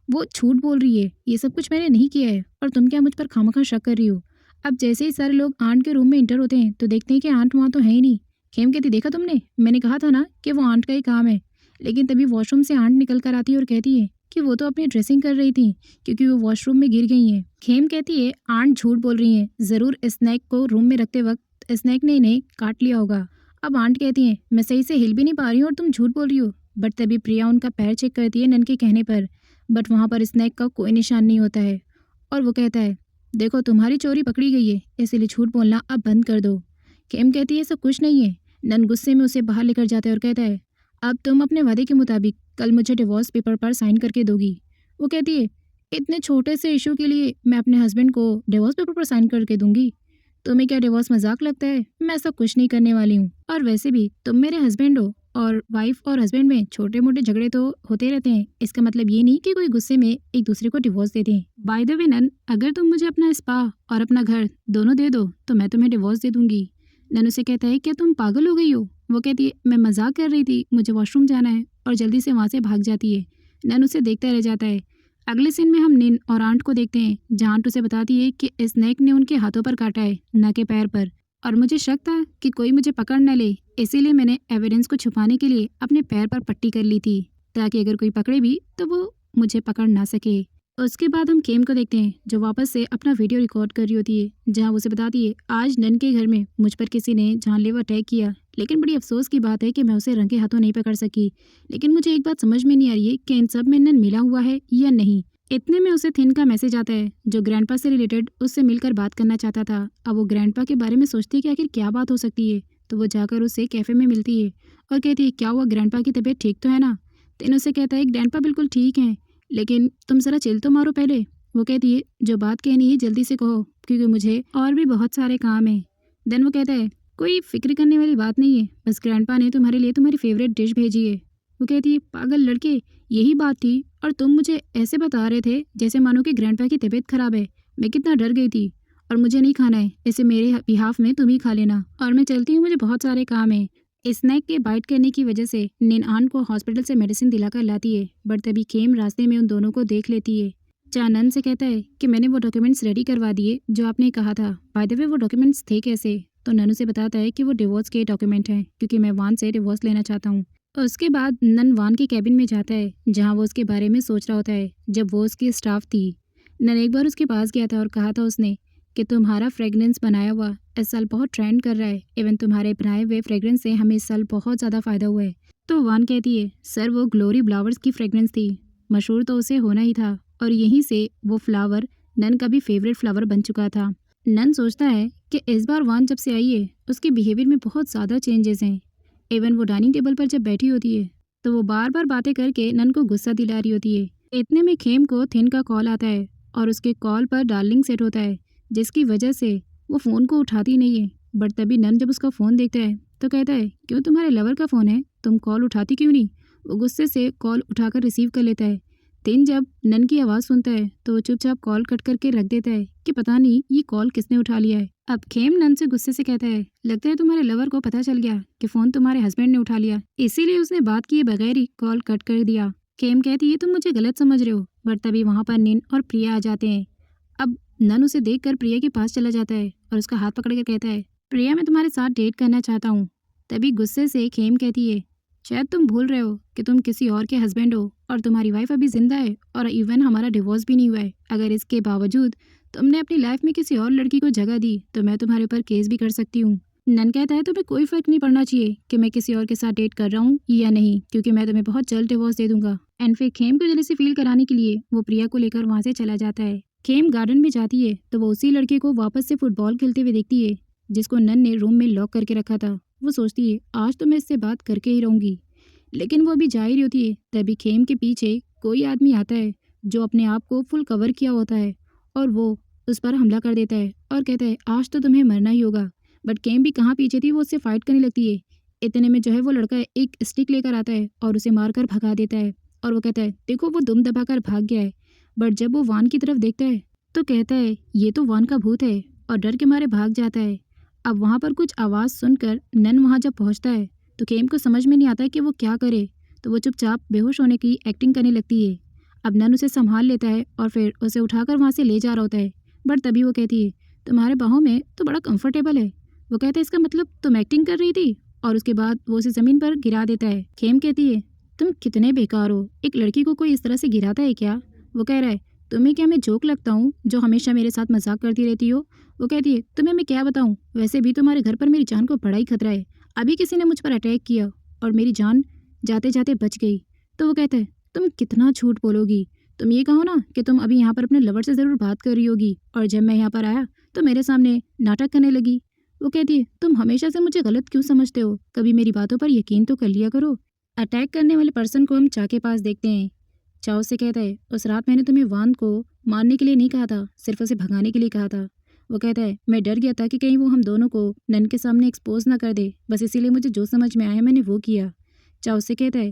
वो झूठ बोल रही है, ये सब कुछ मैंने नहीं किया है और तुम क्या मुझ पर खामखा शक कर रही हो। अब जैसे ही सारे लोग आंट के रूम में इंटर होते हैं तो देखते हैं कि आंट वहाँ तो है ही नहीं। खेम कहती देखा तुमने, मैंने कहा था ना कि वो आंट का ही काम है। लेकिन तभी वॉशरूम से आंट निकल कर आती है और कहती है कि वो तो अपनी ड्रेसिंग कर रही थी क्योंकि वो वॉशरूम में गिर गई हैं। खेम कहती है आंट झूठ बोल रही हैं, ज़रूर स्नैक को रूम में रखते वक्त स्नैक ने इन्हें काट लिया होगा। अब आंट कहती है मैं सही से हिल भी नहीं पा रही हूँ और तुम झूठ बोल रही हो। बट तभी प्रिया उनका पैर चेक करती है नन के कहने पर, बट वहाँ पर स्नैक का कोई निशान नहीं होता है। और वो कहता है देखो तुम्हारी चोरी पकड़ी गई है, इसीलिए झूठ बोलना अब बंद कर दो। खेम कहती है सब कुछ नहीं है। नन गुस्से में उसे बाहर लेकर जाता है और कहता है अब तुम अपने वादे के मुताबिक कल मुझे डिवोर्स पेपर पर साइन करके दोगी। वो कहती है इतने छोटे से इशू के लिए मैं अपने हस्बैंड को डिवोर्स पेपर पर साइन करके दूंगी। तुम्हें क्या डिवोर्स मजाक लगता है? मैं ऐसा कुछ नहीं करने वाली हूँ। और वैसे भी तुम मेरे हस्बैंड हो और वाइफ और हस्बैंड में छोटे मोटे झगड़े तो होते रहते हैं। इसका मतलब ये नहीं कि कोई गुस्से में एक दूसरे को डिवोर्स दे दें। बाय द वे नन, अगर तुम मुझे अपना स्पा और अपना घर दोनों दे दो तो मैं तुम्हें डिवोर्स दे दूंगी। नन उसे कहता है क्या तुम पागल हो गई हो? वो कहती है मैं मजाक कर रही थी, मुझे वॉशरूम जाना है, और जल्दी से वहाँ से भाग जाती है। नन उसे देखता रह जाता है। अगले सीन में हम निन और आंट को देखते हैं जहाँ आंट उसे बताती है कि स्नैक ने उनके हाथों पर काटा है, न के पैर पर, और मुझे शक था कि कोई मुझे पकड़ न ले, इसीलिए मैंने एविडेंस को छुपाने के लिए अपने पैर पर पट्टी कर ली थी ताकि अगर कोई पकड़े भी तो वो मुझे पकड़ ना सके। उसके बाद हम खेम को देखते हैं जो वापस से अपना वीडियो रिकॉर्ड कर रही होती है जहाँ वो उसे बताती है आज नन के घर में मुझ पर किसी ने जानलेवा अटैक किया, लेकिन बड़ी अफसोस की बात है कि मैं उसे रंगे हाथों नहीं पकड़ सकी। लेकिन मुझे एक बात समझ में नहीं आ रही है कि इन सब में नन मिला हुआ है या नहीं। इतने में उसे थिन का मैसेज आता है जो ग्रैंडपा से रिलेटेड उससे मिलकर बात करना चाहता था। अब वो ग्रैंडपा के बारे में सोचती है कि आखिर क्या बात हो सकती है, तो वो जाकर उससे कैफे में मिलती है और कहती है क्या हुआ, ग्रैंडपा की तबीयत ठीक तो है ना? थिन उसे कहता है ग्रैंडपा बिल्कुल ठीक है, लेकिन तुम जरा चिल तो मारो पहले। वो कहती है जो बात कहनी है जल्दी से कहो क्योंकि मुझे और भी बहुत सारे काम हैं। देन वो कहता है कोई फिक्र करने वाली बात नहीं है, बस ग्रैंडपा ने तुम्हारे लिए तुम्हारी फेवरेट डिश भेजी है। वो कहती है पागल लड़के, यही बात थी और तुम मुझे ऐसे बता रहे थे जैसे मानो कि ग्रैंडपा की तबीयत खराब है। मैं कितना डर गई थी। और मुझे नहीं खाना है, इसे मेरे बिहाफ में तुम ही खा लेना और मैं चलती हूँ, मुझे बहुत सारे काम हैं। स्नैक के बाइट करने की वजह से निन आन को हॉस्पिटल से मेडिसिन दिलाकर लाती है, बट तभी खेम रास्ते में उन दोनों को देख लेती है। चानन से कहता है कि मैंने वो डॉक्यूमेंट्स रेडी करवा दिए जो आपने कहा था। बाय द वे वो डॉक्यूमेंट्स थे कैसे? तो ननू से बताता है कि वो डिवोर्स के डॉक्यूमेंट हैं क्योंकि मैं वान से डिवोर्स लेना चाहता हूँ। उसके बाद नन वान के कैबिन में जाता है जहाँ वो उसके बारे में सोच रहा होता है जब वो उसकी स्टाफ थी। नन एक बार उसके पास गया था और कहा था उसने कि तुम्हारा फ्रेगरेंस बनाया हुआ इस साल बहुत ट्रेंड कर रहा है, इवन तुम्हारे बनाए हुए फ्रेगरेंस से हमें इस साल बहुत ज़्यादा फ़ायदा हुआ है। तो वान कहती है सर वो ग्लोरी फ्लावर्स की फ्रेगरेंस थी, मशहूर तो उसे होना ही था और यहीं से वो फ्लावर नन का भी फेवरेट फ्लावर बन चुका था। नन सोचता है कि इस बार वान जब से आई है उसके बिहेवियर में बहुत ज़्यादा चेंजेस हैं। इवन वो डाइनिंग टेबल पर जब बैठी होती है तो वो बार बार बातें करके नन को गुस्सा दिला रही होती है। इतने में खेम को थिन का कॉल आता है और उसके कॉल पर डार्लिंग सेट होता है जिसकी वजह से वो फ़ोन को उठाती नहीं है। बट तभी नन जब उसका फ़ोन देखता है तो कहता है क्यों, तुम्हारे लवर का फ़ोन है, तुम कॉल उठाती क्यों नहीं? वो गुस्से से कॉल उठाकर रिसीव कर लेता है। थिन जब नन की आवाज़ सुनता है तो वो चुपचाप कॉल कट करके रख देता है कि पता नहीं ये कॉल किसने उठा लिया है। अब खेम नन से गुस्से से कहता है लगता है तुम्हारे लवर को पता चल गया कि फ़ोन तुम्हारे हस्बैंड ने उठा लिया, इसीलिए उसने बात किए बगैर ही कॉल कट कर दिया। खेम कहती है तुम मुझे गलत समझ रहे हो। बट तभी वहाँ पर निन और प्रिया आ जाते हैं अब नन उसे देखकर प्रिया के पास चला जाता है और उसका हाथ पकड़कर कहता है, प्रिया मैं तुम्हारे साथ डेट करना चाहता हूँ। तभी गुस्से से खेम कहती है, शायद तुम भूल रहे हो कि तुम किसी और के हस्बैंड हो और तुम्हारी वाइफ अभी जिंदा है और इवन हमारा डिवोर्स भी नहीं हुआ है। अगर इसके बावजूद तुमने अपनी लाइफ में किसी और लड़की को जगह दी तो मैं तुम्हारे ऊपर केस भी कर सकती हूँ। नन कहता है तुम्हें कोई फर्क नहीं पड़ना चाहिए कि मैं किसी और के साथ डेट कर रहा हूँ या नहीं, क्योंकि मैं तुम्हें बहुत जल्द डिवोर्स दे दूंगा। एंड फिर खेम को जल्दी से फील कराने के लिए वो प्रिया को लेकर वहां से चला जाता है। खेम गार्डन में जाती है तो वो उसी लड़के को वापस से फुटबॉल खेलते हुए देखती है जिसको नन ने रूम में लॉक करके रखा था। वो सोचती है आज तो मैं इससे बात करके ही रहूंगी, लेकिन वो अभी जा ही रही होती है तभी खेम के पीछे कोई आदमी आता है जो अपने आप को फुल कवर किया होता है और वो उस पर हमला कर देता है और कहता है आज तो तुम्हें मरना ही होगा। बट खेम भी कहाँ पीछे थी, वो उससे फाइट करने लगती है। इतने में जो है वो लड़का एक स्टिक लेकर आता है और उसे मारकर भगा देता है और वो कहता है देखो वो दुम दबाकर भाग गया है। बट जब वो वान की तरफ देखता है तो कहता है ये तो वान का भूत है और डर के मारे भाग जाता है। अब वहाँ पर कुछ आवाज़ सुनकर नन वहाँ जब पहुँचता है तो खेम को समझ में नहीं आता है कि वो क्या करे, तो वो चुपचाप बेहोश होने की एक्टिंग करने लगती है। अब नन उसे संभाल लेता है और फिर उसे उठाकर वहाँ से ले जा रहा होता है। बट तभी वो कहती है तुम्हारे बाहों में तो बड़ा कंफर्टेबल है। वो कहता है इसका मतलब तुम एक्टिंग कर रही थी, और उसके बाद वो उसे ज़मीन पर गिरा देता है। खेम कहती है तुम कितने बेकार हो, एक लड़की को कोई इस तरह से गिराता है क्या। वो कह रहा है तुम्हें क्या मैं जोक लगता हूँ जो हमेशा मेरे साथ मजाक करती रहती हो। वो कहती है तुम्हें मैं क्या बताऊँ, वैसे भी तुम्हारे घर पर मेरी जान को बड़ा ही खतरा है। अभी किसी ने मुझ पर अटैक किया और मेरी जान जाते जाते बच गई। तो वो कहता है तुम कितना झूठ बोलोगी, तुम ये कहो ना कि तुम अभी यहाँ पर अपने लवर से ज़रूर बात कर रही होगी और जब मैं यहाँ पर आया तो मेरे सामने नाटक करने लगी। वो कहती है तुम हमेशा से मुझे गलत क्यों समझते हो, कभी मेरी बातों पर यकीन तो कर लिया करो। अटैक करने वाले पर्सन को हम चा के पास देखते हैं। चाओ से कहता है उस रात मैंने तुम्हें वान को मारने के लिए नहीं कहा था, सिर्फ उसे भगाने के लिए कहा था। वो कहता है मैं डर गया था कि कहीं वो हम दोनों को नन के सामने एक्सपोज ना कर दे, बस इसीलिए मुझे जो समझ में आया मैंने वो किया। चाओ से कहता है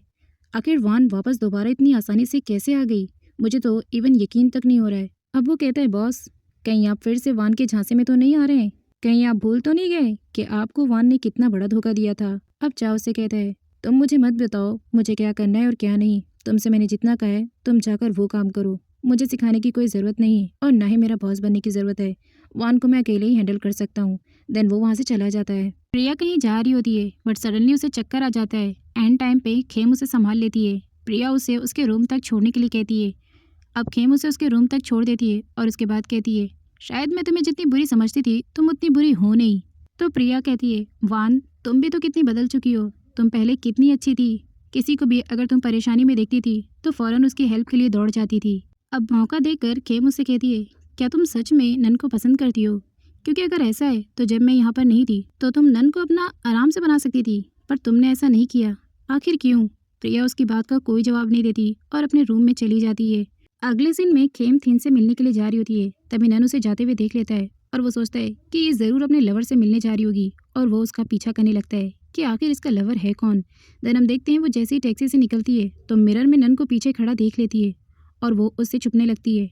आखिर वान वापस दोबारा इतनी आसानी से कैसे आ गई, मुझे तो इवन यकीन तक नहीं हो रहा है। अब वो कहता है बॉस कहीं आप फिर से वान के झांसे में तो नहीं आ रहे हैं, कहीं आप भूल तो नहीं गए कि आपको वान ने कितना बड़ा धोखा दिया था। अब चाओ से कहता है तुम मुझे मत बताओ मुझे क्या करना है और क्या नहीं, तुमसे मैंने जितना कहा है तुम जाकर वो काम करो, मुझे सिखाने की कोई ज़रूरत नहीं है और ना ही मेरा बॉस बनने की ज़रूरत है, वान को मैं अकेले ही हैंडल कर सकता हूँ। देन वो वहाँ से चला जाता है। प्रिया कहीं जा रही होती है बट सडनली उसे चक्कर आ जाता है। एंड टाइम पे खेम उसे संभाल लेती है। प्रिया उसे उसके रूम तक छोड़ने के लिए कहती है। अब खेम उसे उसके रूम तक छोड़ देती है और उसके बाद कहती है शायद मैं तुम्हें जितनी बुरी समझती थी तुम उतनी बुरी हो नहीं। तो प्रिया कहती है वान तुम भी तो कितनी बदल चुकी हो, तुम पहले कितनी अच्छी थी, किसी को भी अगर तुम परेशानी में देखती थी तो फौरन उसकी हेल्प के लिए दौड़ जाती थी। अब मौका देखकर खेम उससे कहती है क्या तुम सच में नन को पसंद करती हो, क्योंकि अगर ऐसा है तो जब मैं यहाँ पर नहीं थी तो तुम नन को अपना आराम से बना सकती थी, पर तुमने ऐसा नहीं किया, आखिर क्यों। प्रिया उसकी बात का कोई जवाब नहीं देती और अपने रूम में चली जाती है। अगले सीन में खेम थीन से मिलने के लिए जा रही होती है तभी नन उसे जाते हुए देख लेता है और वो सोचता है कि ये ज़रूर अपने लवर से मिलने जा रही होगी और वो उसका पीछा करने लगता है कि आखिर इसका लवर है कौन। देन हम देखते हैं वो जैसे ही टैक्सी से निकलती है तो मिरर में नन को पीछे खड़ा देख लेती है और वो उससे छुपने लगती है।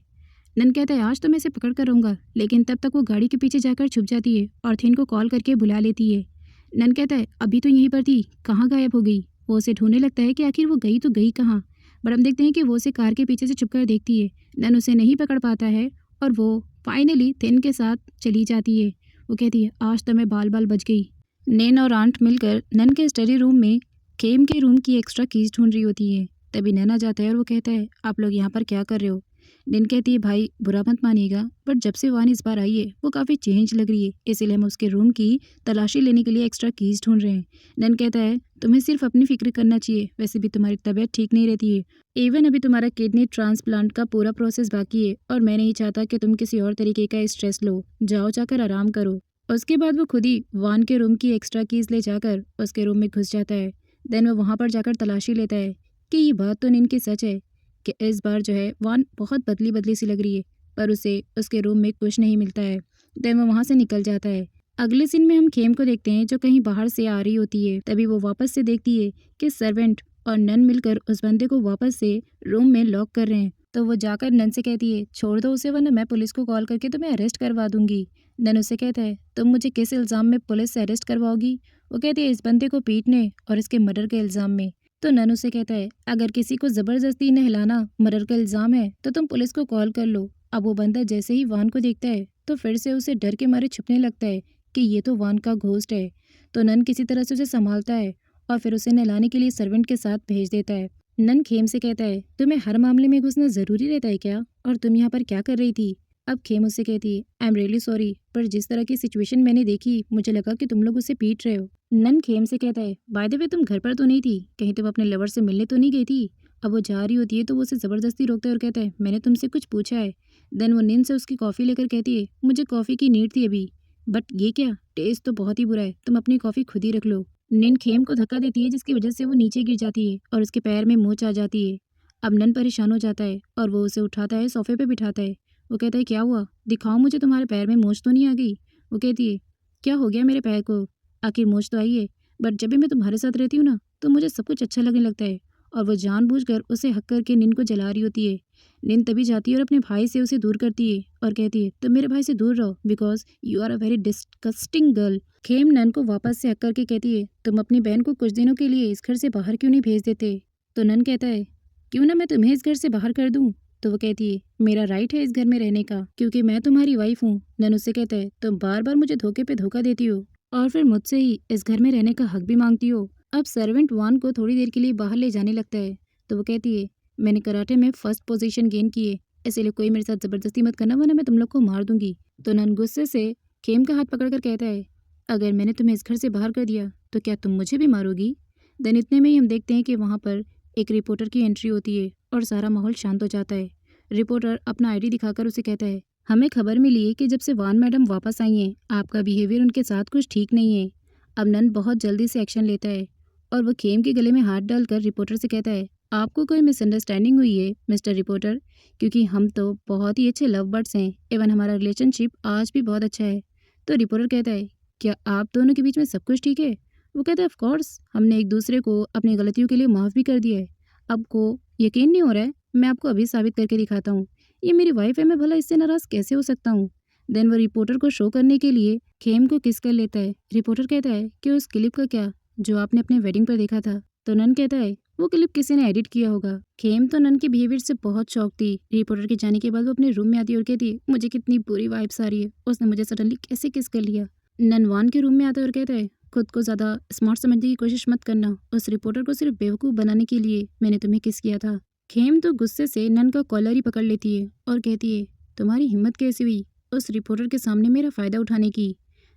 नन कहता है आज तो मैं इसे पकड़ कर रहूँगा, लेकिन तब तक वो गाड़ी के पीछे जाकर छुप जाती है और थिन को कॉल करके बुला लेती है। नन कहता है अभी तो यहीं पर थी, कहाँ गायब हो गई। वो उसे ढूंढने लगता है कि आखिर वो गई तो गई कहाँ, बट हम देखते हैं कि वो उसे कार के पीछे से छुपकर देखती है। नन उसे नहीं पकड़ पाता है और वो फाइनली थिन के साथ चली जाती है। वो कहती है आज तो मैं बाल बाल बच गई। नैन और आंट मिलकर नन के स्टडी रूम में खेम के रूम की एक्स्ट्रा कीज ढूंढ रही होती है। तभी नैन आ जाता है और वो कहता है आप लोग यहाँ पर क्या कर रहे हो। नैन कहती है भाई बुरा मत मानिएगा, बट जब से वान इस बार आई है वो काफ़ी चेंज लग रही है, इसीलिए हम उसके रूम की तलाशी लेने के लिए एक्स्ट्रा कीज ढूंढ रहे हैं। नैन कहता है तुम्हें सिर्फ अपनी फिक्र करना चाहिए, वैसे भी तुम्हारी तबीयत ठीक नहीं रहती है, इवन अभी तुम्हारा किडनी ट्रांसप्लांट का पूरा प्रोसेस बाकी है और मैं नहीं चाहता कि तुम किसी और तरीके का स्ट्रेस लो, जाओ जाकर आराम करो। उसके बाद वो खुद ही वान के रूम की एक्स्ट्रा कीज ले जाकर उसके रूम में घुस जाता है। देन वो वहाँ पर जाकर तलाशी लेता है कि ये बात तो नैन की सच है कि इस बार जो है वान बहुत बदली बदली सी लग रही है, पर उसे उसके रूम में कुछ नहीं मिलता है। देन वो वहाँ से निकल जाता है। अगले सीन में हम खेम को देखते हैं जो कहीं बाहर से आ रही होती है। तभी वो वापस से देखती है कि सर्वेंट और नन मिलकर उस बंदे को वापस से रूम में लॉक कर रहे हैं। तो वो जाकर नन से कहती है छोड़ दो उसे, वरना मैं पुलिस को कॉल करके तुम्हें अरेस्ट करवा दूंगी। नन उसे कहता है तुम मुझे किस इल्ज़ाम में पुलिस से अरेस्ट करवाओगी। वो कहती है इस बंदे को पीटने और इसके मर्डर के इल्ज़ाम में। तो नन उसे कहता है अगर किसी को ज़बरदस्ती नहलाना मर्डर का इल्ज़ाम है तो तुम पुलिस को कॉल कर लो, अब वो बंदा जैसे ही वान को देखता है तो फिर से उसे डर के मारे छुपने लगता है कि ये तो वान का घोस्ट है। तो नन किसी तरह से उसे संभालता है और फिर उसे नहलाने के लिए सर्वेंट के साथ भेज देता है। नन खेम से कहता है, तुम्हें हर मामले में घुसना जरूरी रहता है क्या, और तुम यहाँ पर क्या कर रही थी? अब खेम उससे कहती है, आई एम रियली सॉरी, पर जिस तरह की सिचुएशन मैंने देखी मुझे लगा कि तुम लोग उसे पीट रहे हो। नन खेम से कहता है, बाय द वे तुम घर पर तो नहीं थी, कहीं तुम अपने लवर से मिलने तो नहीं गई थी? अब वो जा रही होती है तो वो उसे ज़बरदस्ती रोकता है और कहता है, मैंने तुमसे कुछ पूछा है। देन वो निन से उसकी कॉफ़ी लेकर कहती है, मुझे कॉफ़ी की नीड थी अभी, बट ये क्या, टेस्ट तो बहुत ही बुरा है, तुम अपनी कॉफ़ी खुद ही रख लो। निन खेम को धक्का देती है जिसकी वजह से वो नीचे गिर जाती है और उसके पैर में मोच आ जाती है। अब नन परेशान हो जाता है और वो उसे उठाता है, सोफे पे बिठाता है। वो कहता है, क्या हुआ, दिखाओ मुझे, तुम्हारे पैर में मोच तो नहीं आ गई? वो कहती है, क्या हो गया मेरे पैर को, आखिर मोच तो आई है, बट जब भी मैं तुम्हारे साथ रहती हूँ ना तो मुझे सब कुछ अच्छा लगने लगता है। और वो जानबूझकर उसे हक करके निन को जला रही होती है। निन तभी जाती है और अपने भाई से उसे दूर करती है और कहती है, तुम मेरे भाई से दूर रहो because you are a very disgusting girl. खेम नन को वापस से हक करके कहती है, तुम अपनी बहन को कुछ दिनों के लिए इस घर से बाहर क्यों नहीं भेज देते? तो नन कहता है, क्यों ना मैं तुम्हें इस घर से बाहर कर दूं? तो वो कहती है, मेरा राइट है इस घर में रहने का क्योंकि मैं तुम्हारी वाइफ हूँ। नन उससे कहता है, तुम बार बार मुझे धोखे पे धोखा देती हो और फिर मुझसे ही इस घर में रहने का हक भी मांगती हो। अब सर्वेंट वान को थोड़ी देर के लिए बाहर ले जाने लगता है तो वो कहती है, मैंने कराटे में फर्स्ट पोजीशन गेन की है, इसीलिए कोई मेरे साथ ज़बरदस्ती मत करना वरना मैं तुम लोग को मार दूंगी। तो नन गुस्से से खेम का हाथ पकड़कर कहता है, अगर मैंने तुम्हें इस घर से बाहर कर दिया तो क्या तुम मुझे भी मारोगी? देन इतने में ही हम देखते हैं कि वहाँ पर एक रिपोर्टर की एंट्री होती है और सारा माहौल शांत हो जाता है। रिपोर्टर अपना आईडी दिखाकर उसे कहता है, हमें खबर मिली है कि जब से वान मैडम वापस आई हैं आपका बिहेवियर उनके साथ कुछ ठीक नहीं है। अब नन बहुत जल्दी से एक्शन लेता है और वो खेम के गले में हाथ डालकर रिपोर्टर से कहता है, आपको कोई मिसअंडरस्टैंडिंग हुई है मिस्टर रिपोर्टर, क्योंकि हम तो बहुत ही अच्छे लव बर्ड्स हैं, इवन हमारा रिलेशनशिप आज भी बहुत अच्छा है। तो रिपोर्टर कहता है, क्या आप दोनों के बीच में सब कुछ ठीक है? वो कहता है, ऑफ कोर्स, हमने एक दूसरे को अपनी गलतियों के लिए माफ़ भी कर दिया है। आपको यकीन नहीं हो रहा है, मैं आपको अभी साबित करके दिखाता हूँ। ये मेरी वाइफ है, मैं भला इससे नाराज़ कैसे हो सकता हूँ? देन वो रिपोर्टर को शो करने के लिए खेम को किस कर लेता है। रिपोर्टर कहता है कि उस क्लिप का क्या जो आपने अपने वेडिंग पर देखा था? तो नन कहता है, वो क्लिप किसी ने एडिट किया होगा। खेम तो नन के बिहेवियर से बहुत शौक थी। रिपोर्टर के जाने के बाद वो अपने रूम में आती है और कहती है, मुझे कितनी बुरी वाइब्स आ रही है, उसने मुझे सडनली कैसे किस कर लिया। नन वान के रूम में आता है और कहता है, खुद को ज़्यादा स्मार्ट समझने की कोशिश मत करना, उस रिपोर्टर को सिर्फ बेवकूफ़ बनाने के लिए मैंने तुम्हें किस किया था। खेम तो गुस्से से नन का कॉलर ही पकड़ लेती है और कहती है, तुम्हारी हिम्मत कैसी हुई उस रिपोर्टर के सामने मेरा फ़ायदा उठाने की?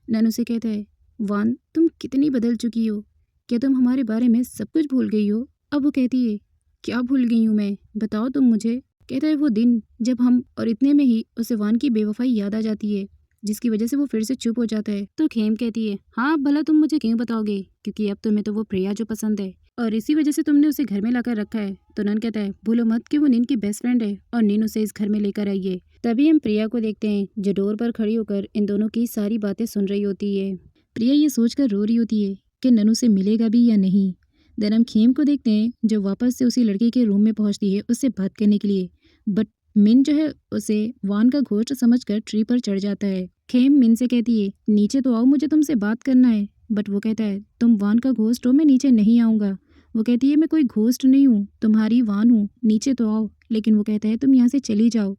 नन उसे कहता है, वान तुम कितनी बदल चुकी हो, क्या तुम हमारे बारे में सब कुछ भूल गई हो? अब वो कहती है, क्या भूल गई हूँ मैं, बताओ तुम मुझे। कहता है, वो दिन जब हम, और इतने में ही उसे वान की बेवफाई याद आ जाती है जिसकी वजह से वो फिर से चुप हो जाता है। तो खेम कहती है, हाँ भला तुम मुझे क्यों बताओगे, क्योंकि अब तुम्हें तो वो प्रिया जो पसंद है और इसी वजह से तुमने उसे घर में लाकर रखा है। तो नन कहता है, भूलो मत कि वो निन की बेस्ट फ्रेंड है और निन उसे इस घर में लेकर आई है। तभी हम प्रिया को देखते हैं जो डोर पर खड़ी होकर इन दोनों की सारी बातें सुन रही होती है। प्रिया ये सोचकर रो रही होती है कि नन उसे मिलेगा भी या नहीं। देन हम खेम को देखते हैं जो वापस से उसी लड़की के रूम में पहुंचती है उससे बात करने के लिए, बट मिन जो है उसे वान का घोस्ट समझकर ट्री पर चढ़ जाता है। खेम मिन से कहती है, नीचे तो आओ, मुझे तुमसे बात करना है। बट वो कहता है, तुम वान का घोस्ट हो, मैं नीचे नहीं आऊँगा। वो कहती है, मैं कोई घोस्ट नहीं हूँ, तुम्हारी वान हूँ, नीचे तो आओ। लेकिन वो कहता है, तुम यहाँ से चली जाओ।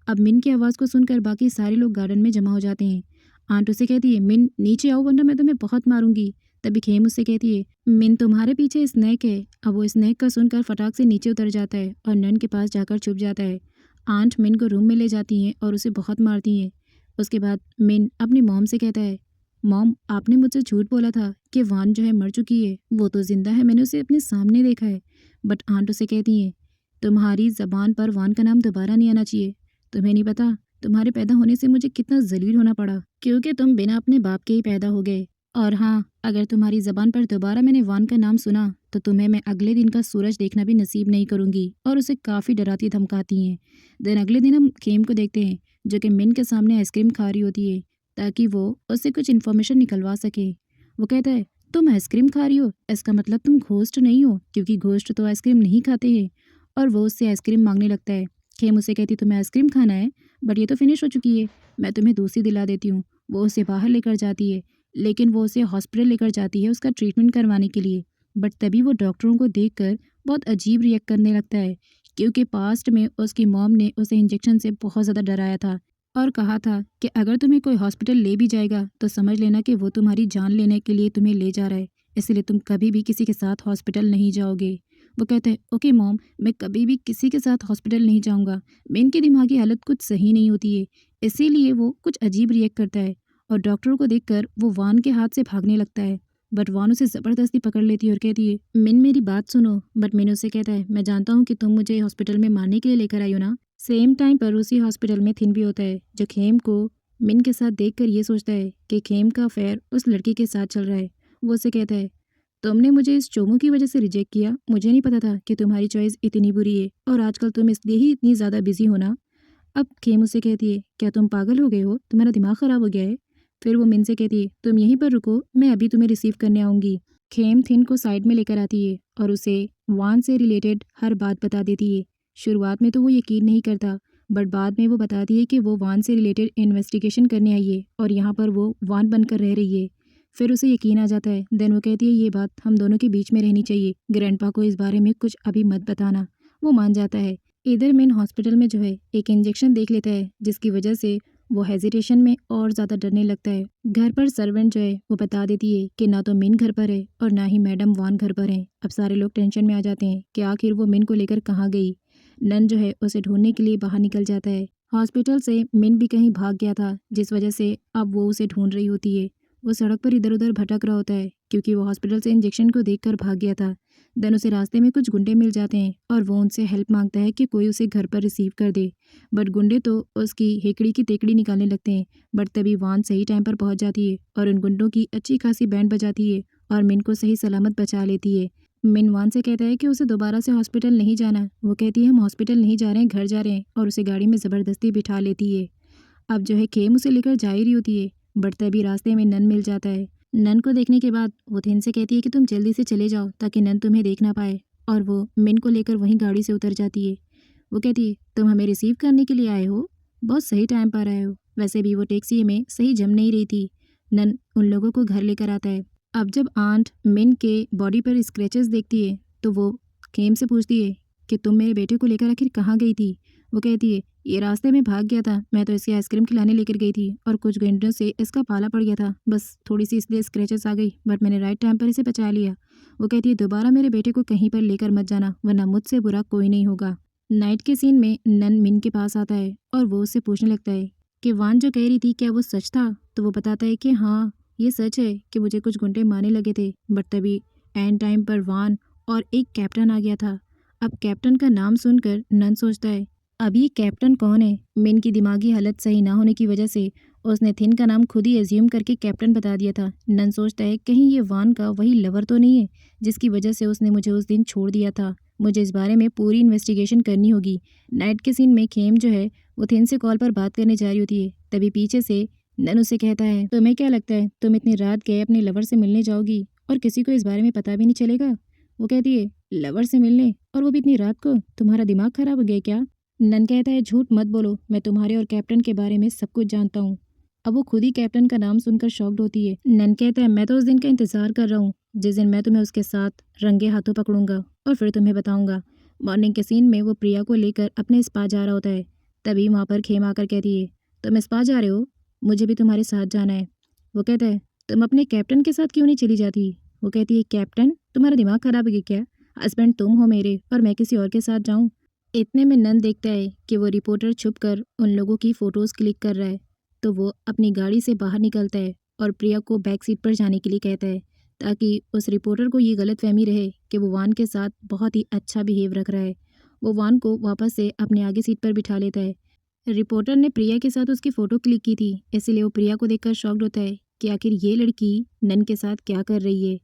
अब मिन की आवाज़ को सुनकर बाकी सारे लोग गार्डन में जमा हो जाते हैं। आंट उसे कहती है, मिन नीचे आओ वरना मैं तुम्हें बहुत मारूंगी। तभी खेम उससे कहती है, मिन तुम्हारे पीछे स्नेक है। अब वो स्नेक का सुनकर फटाक से नीचे उतर जाता है और नन के पास जाकर छुप जाता है। आंट मिन को रूम में ले जाती हैं और उसे बहुत मारती हैं। उसके बाद मिन अपनी मॉम से कहता है, मॉम आपने मुझसे झूठ बोला था कि वान जो है मर चुकी है, वो तो जिंदा है, मैंने उसे अपने सामने देखा है। बट आंट उसे कहती हैं, तुम्हारी ज़बान पर वान का नाम दोबारा नहीं आना चाहिए। तुम्हें नहीं पता तुम्हारे पैदा होने से मुझे कितना जलील होना पड़ा, क्योंकि तुम बिना अपने बाप के ही पैदा हो गए। और हाँ, अगर तुम्हारी ज़बान पर दोबारा मैंने वान का नाम सुना तो तुम्हें मैं अगले दिन का सूरज देखना भी नसीब नहीं करूँगी। और उसे काफ़ी डराती धमकाती हैं। देन अगले दिन हम खेम को देखते हैं जो कि मिन के सामने आइसक्रीम खा रही होती है ताकि वो उससे कुछ इन्फॉर्मेशन निकलवा सके। वो कहता है, तुम आइसक्रीम खा रही हो, इसका मतलब तुम घोस्ट नहीं हो, क्योंकि घोस्ट तो आइसक्रीम नहीं खाते हैं। और वो उससे आइसक्रीम मांगने लगता है। खेम उसे कहती, तुम्हें आइसक्रीम खाना है, बट ये तो फिनिश हो चुकी है, मैं तुम्हें दूसरी दिला देती हूँ। वो उसे बाहर लेकर जाती है, लेकिन वो उसे हॉस्पिटल लेकर जाती है उसका ट्रीटमेंट करवाने के लिए। बट तभी वो डॉक्टरों को देखकर बहुत अजीब रिएक्ट करने लगता है, क्योंकि पास्ट में उसकी मॉम ने उसे इंजेक्शन से बहुत ज़्यादा डराया था और कहा था कि अगर तुम्हें कोई हॉस्पिटल ले भी जाएगा तो समझ लेना कि वो तुम्हारी जान लेने के लिए तुम्हें ले जा रहा है, इसलिए तुम कभी भी किसी के साथ हॉस्पिटल नहीं जाओगे। वो कहते हैं ओके मॉम, मैं कभी भी किसी के साथ हॉस्पिटल नहीं जाऊंगा। मेन की दिमागी हालत कुछ सही नहीं होती है, इसीलिए वो कुछ अजीब रिएक्ट करता है और डॉक्टरों को देखकर वो वान के हाथ से भागने लगता है। बट वान उसे ज़बरदस्ती पकड़ लेती है और कहती है मिन मेरी बात सुनो। बट मिन उसे कहता है मैं जानता हूँ कि तुम मुझे हॉस्पिटल में मारने के लिए लेकर आई हो ना। सेम टाइम पर उसी हॉस्पिटल में थिन भी होता है जो खेम को मिन के साथ देखकर ये सोचता है कि खेम का अफेयर उस लड़की के साथ चल रहा है। वो उसे कहता है तुमने मुझे इस चोमू की वजह से रिजेक्ट किया, मुझे नहीं पता था कि तुम्हारी चॉइस इतनी बुरी है और आजकल तुम इसलिए ही इतनी ज़्यादा बिजी हो ना। अब खेम उसे कहती है क्या तुम पागल हो गए हो, तुम्हारा दिमाग ख़राब हो गया है। फिर वो मिन से कहती है तुम यहीं पर रुको, मैं अभी तुम्हें रिसीव करने आऊँगी। खेम थिन को साइड में लेकर आती है और उसे वान से रिलेटेड हर बात बता देती है। शुरुआत में तो वो यकीन नहीं करता, बट बाद में वो बताती है कि वो वान से रिलेटेड इन्वेस्टिगेशन करने आई है और यहाँ पर वो वान बनकर रह रही है। फिर उसे यकीन आ जाता है। देन वो कहती है ये बात हम दोनों के बीच में रहनी चाहिए, ग्रैंडपा को इस बारे में कुछ अभी मत बताना। वो मान जाता है। इधर मेन हॉस्पिटल में जो है एक इंजेक्शन देख लेता है जिसकी वजह से वो हेजिटेशन में और ज़्यादा डरने लगता है। घर पर सर्वेंट जो है वो बता देती है कि ना तो मिन घर पर है और ना ही मैडम वान घर पर है। अब सारे लोग टेंशन में आ जाते हैं कि आखिर वो मिन को लेकर कहाँ गई। नन जो है उसे ढूंढने के लिए बाहर निकल जाता है। हॉस्पिटल से मिन भी कहीं भाग गया था जिस वजह से अब वो उसे ढूंढ रही होती है। वो सड़क पर इधर उधर भटक रहा होता है क्योंकि वो हॉस्पिटल से इंजेक्शन को देखकर भाग गया था। देन उसे रास्ते में कुछ गुंडे मिल जाते हैं और वो उनसे हेल्प मांगता है कि कोई उसे घर पर रिसीव कर दे। बट गुंडे तो उसकी हेकड़ी की तेकड़ी निकालने लगते हैं। बट तभी वान सही टाइम पर पहुंच जाती है और उन गुंडों की अच्छी खासी बैंड बजाती है और मिन को सही सलामत बचा लेती है। मिन वान से कहता है कि उसे दोबारा से हॉस्पिटल नहीं जाना। वो कहती है हम हॉस्पिटल नहीं जा रहे हैं, घर जा रहे हैं, और उसे गाड़ी में ज़बरदस्ती बिठा लेती है। अब जो है खेम उसे लेकर जा ही रही होती है, बट तभी रास्ते में नन मिल जाता है। नन को देखने के बाद वो थिन से कहती है कि तुम जल्दी से चले जाओ ताकि नन तुम्हें देख ना पाए, और वो मिन को लेकर वहीं गाड़ी से उतर जाती है। वो कहती है तुम हमें रिसीव करने के लिए आए हो, बहुत सही टाइम पर आए हो। वैसे भी वो टैक्सी में सही जम नहीं रही थी। नन उन लोगों को घर लेकर आता है। अब जब आंट मिन के बॉडी पर स्क्रैचेस देखती है तो वो खेम से पूछती है कि तुम मेरे बेटे को लेकर आखिर कहाँ गई थी। वो कहती है ये रास्ते में भाग गया था, मैं तो इसकी आइसक्रीम खिलाने लेकर गई थी और कुछ घंटों से इसका पाला पड़ गया था, बस थोड़ी सी इसलिए स्क्रैचेस आ गई, बट मैंने राइट टाइम पर इसे बचा लिया। वो कहती है दोबारा मेरे बेटे को कहीं पर लेकर मत जाना वरना मुझसे बुरा कोई नहीं होगा। नाइट के सीन में नन मिन के पास आता है और वो उससे पूछने लगता है कि वान जो कह रही थी क्या वो सच था। तो वो बताता है कि हाँ ये सच है कि मुझे कुछ घंटे मारने लगे थे, बट तभी एंड टाइम पर वान और एक कैप्टन आ गया था। अब कैप्टन का नाम सुनकर नन सोचता है अब ये कैप्टन कौन है। मिन की दिमागी हालत सही ना होने की वजह से उसने थिन का नाम खुद ही एज्यूम करके कैप्टन बता दिया था। नन सोचता है कहीं ये वान का वही लवर तो नहीं है जिसकी वजह से उसने मुझे उस दिन छोड़ दिया था। मुझे इस बारे में पूरी इन्वेस्टिगेशन करनी होगी। नाइट के सीन में खेम जो है वो थिन से कॉल पर बात करने जा रही होती है, तभी पीछे से नन उसे कहता है तुम्हें क्या लगता है तुम इतनी रात गए अपने लवर से मिलने जाओगी और किसी को इस बारे में पता भी नहीं चलेगा। वो कहती है लवर से मिलने, और वो भी इतनी रात को, तुम्हारा दिमाग खराब हो गया क्या। नन कहता है झूठ मत बोलो, मैं तुम्हारे और कैप्टन के बारे में सब कुछ जानता हूँ। अब वो खुद ही कैप्टन का नाम सुनकर शॉक्ड होती है। नन कहता है मैं तो उस दिन का इंतजार कर रहा हूँ जिस दिन मैं तुम्हें उसके साथ रंगे हाथों पकड़ूंगा और फिर तुम्हें बताऊंगा। मॉर्निंग के सीन में वो प्रिया को लेकर अपने स्पा जा रहा होता है, तभी वहाँ पर खेम आकर कहती है तुम स्पा जा रहे हो, मुझे भी तुम्हारे साथ जाना है। वो कहता है तुम अपने कैप्टन के साथ क्यों नहीं चली जाती। वो कहती है कैप्टन, तुम्हारा दिमाग खराब है क्या क्या, हस्बैंड तुम हो मेरे और मैं किसी और के साथ जाऊँ। इतने में नन देखता है कि वो रिपोर्टर छुपकर उन लोगों की फ़ोटोज़ क्लिक कर रहा है, तो वो अपनी गाड़ी से बाहर निकलता है और प्रिया को बैक सीट पर जाने के लिए कहता है ताकि उस रिपोर्टर को ये गलतफहमी रहे कि वो वान के साथ बहुत ही अच्छा बिहेव रख रहा है। वो वान को वापस से अपने आगे सीट पर बिठा लेता है। रिपोर्टर ने प्रिया के साथ उसकी फ़ोटो क्लिक की थी, इसलिए वो प्रिया को देखकर शॉक्ड होता है कि आखिर ये लड़की नन के साथ क्या कर रही है।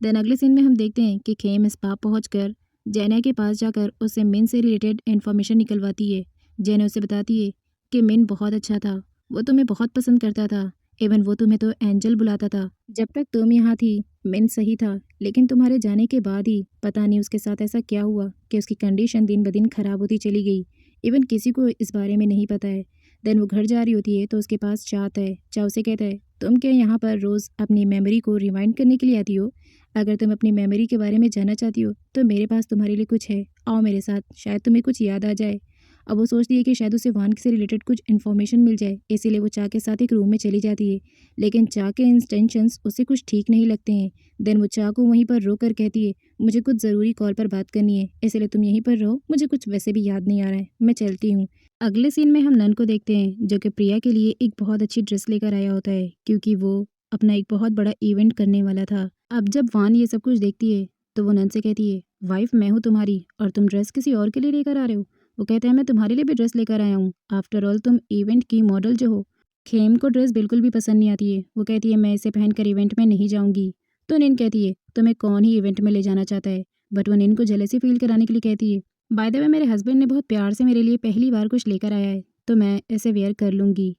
देन अगले सीन में हम देखते हैं कि खेम स्पा पहुंचकर जैना के पास जाकर उससे मिन से रिलेटेड इन्फॉर्मेशन निकलवाती है। जैना उसे बताती है कि मिन बहुत अच्छा था, वो तुम्हें बहुत पसंद करता था, इवन वो तुम्हें तो एंजल बुलाता था। जब तक तुम यहाँ थी मिन सही था, लेकिन तुम्हारे जाने के बाद ही पता नहीं उसके साथ ऐसा क्या हुआ कि उसकी कंडीशन दिन ब दिन खराब होती चली गई। इवन किसी को इस बारे में नहीं पता है। देन वो घर जा रही होती है तो उसके पास चा आता है। चा उसे कहता है तुम क्या यहाँ पर रोज़ अपनी मेमोरी को रिवाइंड करने के लिए आती हो? अगर तुम अपनी मेमोरी के बारे में जानना चाहती हो तो मेरे पास तुम्हारे लिए कुछ है। आओ मेरे साथ, शायद तुम्हें कुछ याद आ जाए। अब वो सोचती है कि शायद उसे वान से रिलेटेड कुछ इन्फॉर्मेशन मिल जाए, इसीलिए वो चाह के साथ एक रूम में चली जाती है। लेकिन चाह के इंटेंशंस उसे कुछ ठीक नहीं लगते हैं। देन वो चाह को वहीं पर रोक कर कहती है, मुझे कुछ ज़रूरी कॉल पर बात करनी है, इसलिए तुम यहीं पर रहो, मुझे कुछ वैसे भी याद नहीं आ रहा है, मैं चलती हूँ। अगले सीन में हम नन को देखते हैं जो कि प्रिया के लिए एक बहुत अच्छी ड्रेस लेकर आया होता है, क्योंकि वो अपना एक बहुत बड़ा इवेंट करने वाला था। अब जब वान ये सब कुछ देखती है तो वो नन से कहती है, वाइफ मैं हूँ तुम्हारी और तुम ड्रेस किसी और के लिए लेकर आ रहे हो? वो कहता है, मैं तुम्हारे लिए भी ड्रेस लेकर आया हूँ, आफ्टर ऑल तुम इवेंट की मॉडल जो हो। खेम को ड्रेस बिल्कुल भी पसंद नहीं आती है। वो कहती है, मैं इसे पहनकर इवेंट में नहीं जाऊंगी। तो निन कहती है, तुम्हें कौन ही इवेंट में ले जाना चाहता है? बट वो निन को जेलसी फील कराने के लिए कहती है, बाय द वे मेरे हस्बैंड ने बहुत प्यार से मेरे लिए पहली बार कुछ लेकर आया है, तो मैं इसे वेयर कर लूँगी।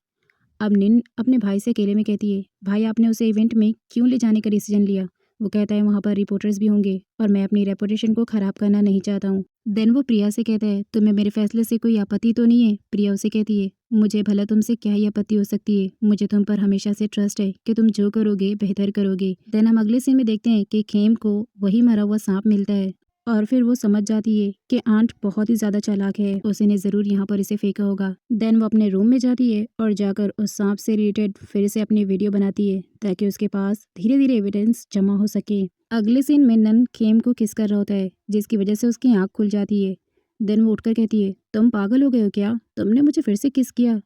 अब निन अपने भाई से अकेले में कहती है, भाई आपने उसे इवेंट में क्यों ले जाने का डिसीजन लिया? वो कहता है, वहाँ पर रिपोर्टर्स भी होंगे और मैं अपनी रेपुटेशन को ख़राब करना नहीं चाहता हूँ। देन वो प्रिया से कहता है, तुम्हें मेरे फैसले से कोई आपत्ति तो नहीं है? प्रिया उसे कहती है, मुझे भला तुमसे क्या ही आपत्ति हो सकती है, मुझे तुम पर हमेशा से ट्रस्ट है कि तुम जो करोगे बेहतर करोगे। देन हम अगले सीन में देखते हैं कि खेम को वही मरा हुआ सांप मिलता है और फिर वो समझ जाती है कि आंट बहुत ही ज़्यादा चालाक है, उसने ज़रूर यहाँ पर इसे फेंका होगा। देन वो अपने रूम में जाती है और जाकर उस सांप से रिलेटेड फिर से अपनी वीडियो बनाती है ताकि उसके पास धीरे धीरे एविडेंस जमा हो सके। अगले सीन में नन खेम को किस कर रहा होता है जिसकी वजह से उसकी आँख खुल जाती है। देन वो उठकर कहती है, तुम पागल हो गए हो क्या? तुमने मुझे फिर से किस किया?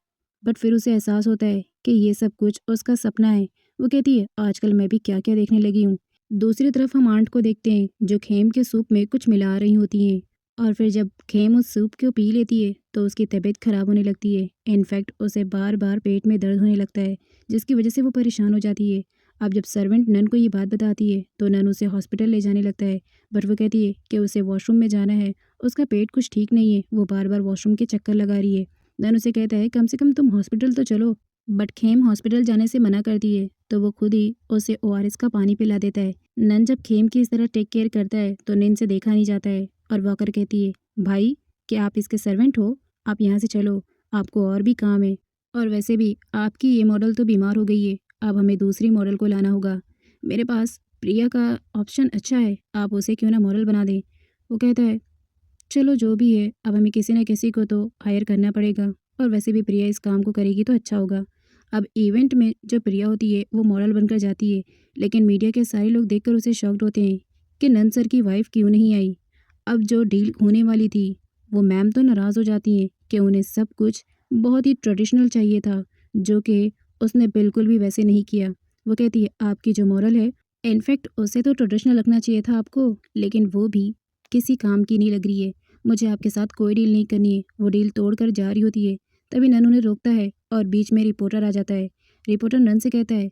बट फिर उसे एहसास होता है कि ये सब कुछ उसका सपना है। वो कहती है, आजकल मैं भी क्या क्या देखने लगी हूँ। दूसरी तरफ हम आंट को देखते हैं जो खेम के सूप में कुछ मिला रही होती हैं और फिर जब खेम उस सूप को पी लेती है तो उसकी तबीयत खराब होने लगती है। इनफैक्ट उसे बार बार पेट में दर्द होने लगता है जिसकी वजह से वो परेशान हो जाती है। अब जब सर्वेंट नन को ये बात बताती है तो नन उसे हॉस्पिटल ले जाने लगता है, बट वो कहती है कि उसे वॉशरूम में जाना है, उसका पेट कुछ ठीक नहीं है, वो बार बार वॉशरूम के चक्कर लगा रही है। नन उसे कहता है, कम से कम तुम हॉस्पिटल तो चलो। बट खेम हॉस्पिटल जाने से मना करती है तो वो खुद ही उसे ओआरएस का पानी पिला देता है। नन जब खेम की इस तरह टेक केयर करता है तो निन से देखा नहीं जाता है और वो आकर कहती है, भाई क्या आप इसके सर्वेंट हो? आप यहाँ से चलो, आपको और भी काम है, और वैसे भी आपकी ये मॉडल तो बीमार हो गई है, अब हमें दूसरी मॉडल को लाना होगा। मेरे पास प्रिया का ऑप्शन अच्छा है, आप उसे क्यों ना मॉडल बना दें। वो कहता है, चलो जो भी है, अब हमें किसी न किसी को तो हायर करना पड़ेगा और वैसे भी प्रिया इस काम को करेगी तो अच्छा होगा। अब इवेंट में जो प्रिया होती है वो मॉडल बनकर जाती है, लेकिन मीडिया के सारे लोग देखकर उसे शॉक्ड होते हैं कि नन सर की वाइफ क्यों नहीं आई। अब जो डील होने वाली थी वो मैम तो नाराज़ हो जाती हैं कि उन्हें सब कुछ बहुत ही ट्रेडिशनल चाहिए था, जो कि उसने बिल्कुल भी वैसे नहीं किया। वो कहती है, आपकी जो मॉडल है, इनफैक्ट उसे तो ट्रेडिशनल लगना चाहिए था आपको, लेकिन वो भी किसी काम की नहीं लग रही है, मुझे आपके साथ कोई डील नहीं करनी है। वो डील तोड़कर जा रही होती है, तभी नन उन्हें रोकता है और बीच में रिपोर्टर आ जाता है। रिपोर्टर नन से कहता है,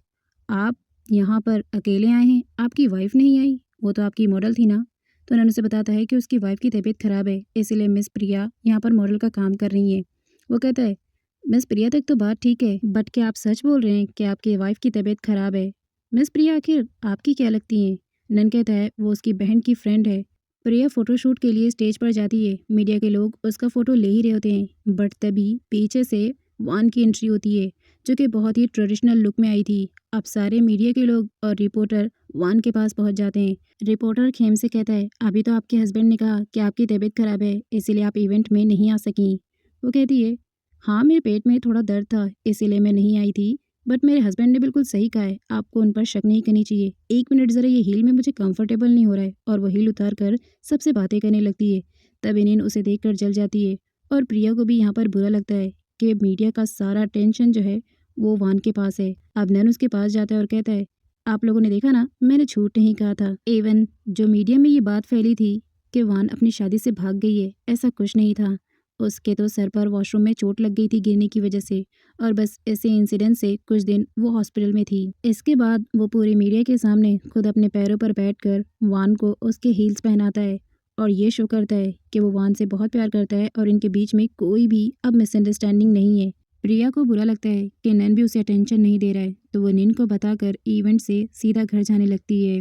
आप यहाँ पर अकेले आए हैं, आपकी वाइफ नहीं आई? वो तो आपकी मॉडल थी ना? तो नन उसे बताता है कि उसकी वाइफ की तबीयत खराब है, इसलिए मिस प्रिया यहाँ पर मॉडल का काम कर रही हैं। वो कहता है, मिस प्रिया तक तो बात ठीक है, बट क्या आप सच बोल रहे हैं कि आपकी वाइफ की तबीयत खराब है? मिस प्रिया आखिर आपकी क्या लगती हैं? नन कहता है, वो उसकी बहन की फ्रेंड है। प्रिया फोटोशूट के लिए स्टेज पर जाती है, मीडिया के लोग उसका फ़ोटो ले ही रहे होते हैं, बट तभी पीछे से वान की एंट्री होती है जो कि बहुत ही ट्रेडिशनल लुक में आई थी। अब सारे मीडिया के लोग और रिपोर्टर वान के पास पहुंच जाते हैं। रिपोर्टर खेम से कहता है, अभी तो आपके हस्बैंड ने कहा कि आपकी तबीयत खराब है, इसीलिए आप इवेंट में नहीं आ सकी। वो कहती है, हाँ मेरे पेट में थोड़ा दर्द था इसीलिए मैं नहीं आई थी, बट मेरे हस्बैंड ने बिल्कुल सही कहा है, आपको उन पर शक नहीं करनी चाहिए। एक मिनट ज़रा, ये हील में मुझे कंफर्टेबल नहीं हो रहा है, और वो हील उतार कर सबसे बातें करने लगती है। तब इनिन उसे देखकर जल जाती है और प्रिया को भी यहाँ पर बुरा लगता है कि मीडिया का सारा टेंशन जो है वो वान के पास है। अब नन उसके पास जाता है और कहता है, आप लोगों ने देखा ना, मैंने झूठ नहीं कहा था। इवन जो मीडिया में ये बात फैली थी कि वान अपनी शादी से भाग गई है, ऐसा कुछ नहीं था। उसके तो सर पर वॉशरूम में चोट लग गई थी गिरने की वजह से, और बस इसी इंसिडेंट से कुछ दिन वो हॉस्पिटल में थी। इसके बाद वो पूरी मीडिया के सामने खुद अपने पैरों पर बैठकर वान को उसके हील्स पहनाता है और ये शो करता है कि वो वान से बहुत प्यार करता है और इनके बीच में कोई भी अब मिसअंडरस्टैंडिंग नहीं है। प्रिया को बुरा लगता है कि नन भी उसे अटेंशन नहीं दे रहा है, तो वो निन को बताकर इवेंट से सीधा घर जाने लगती है।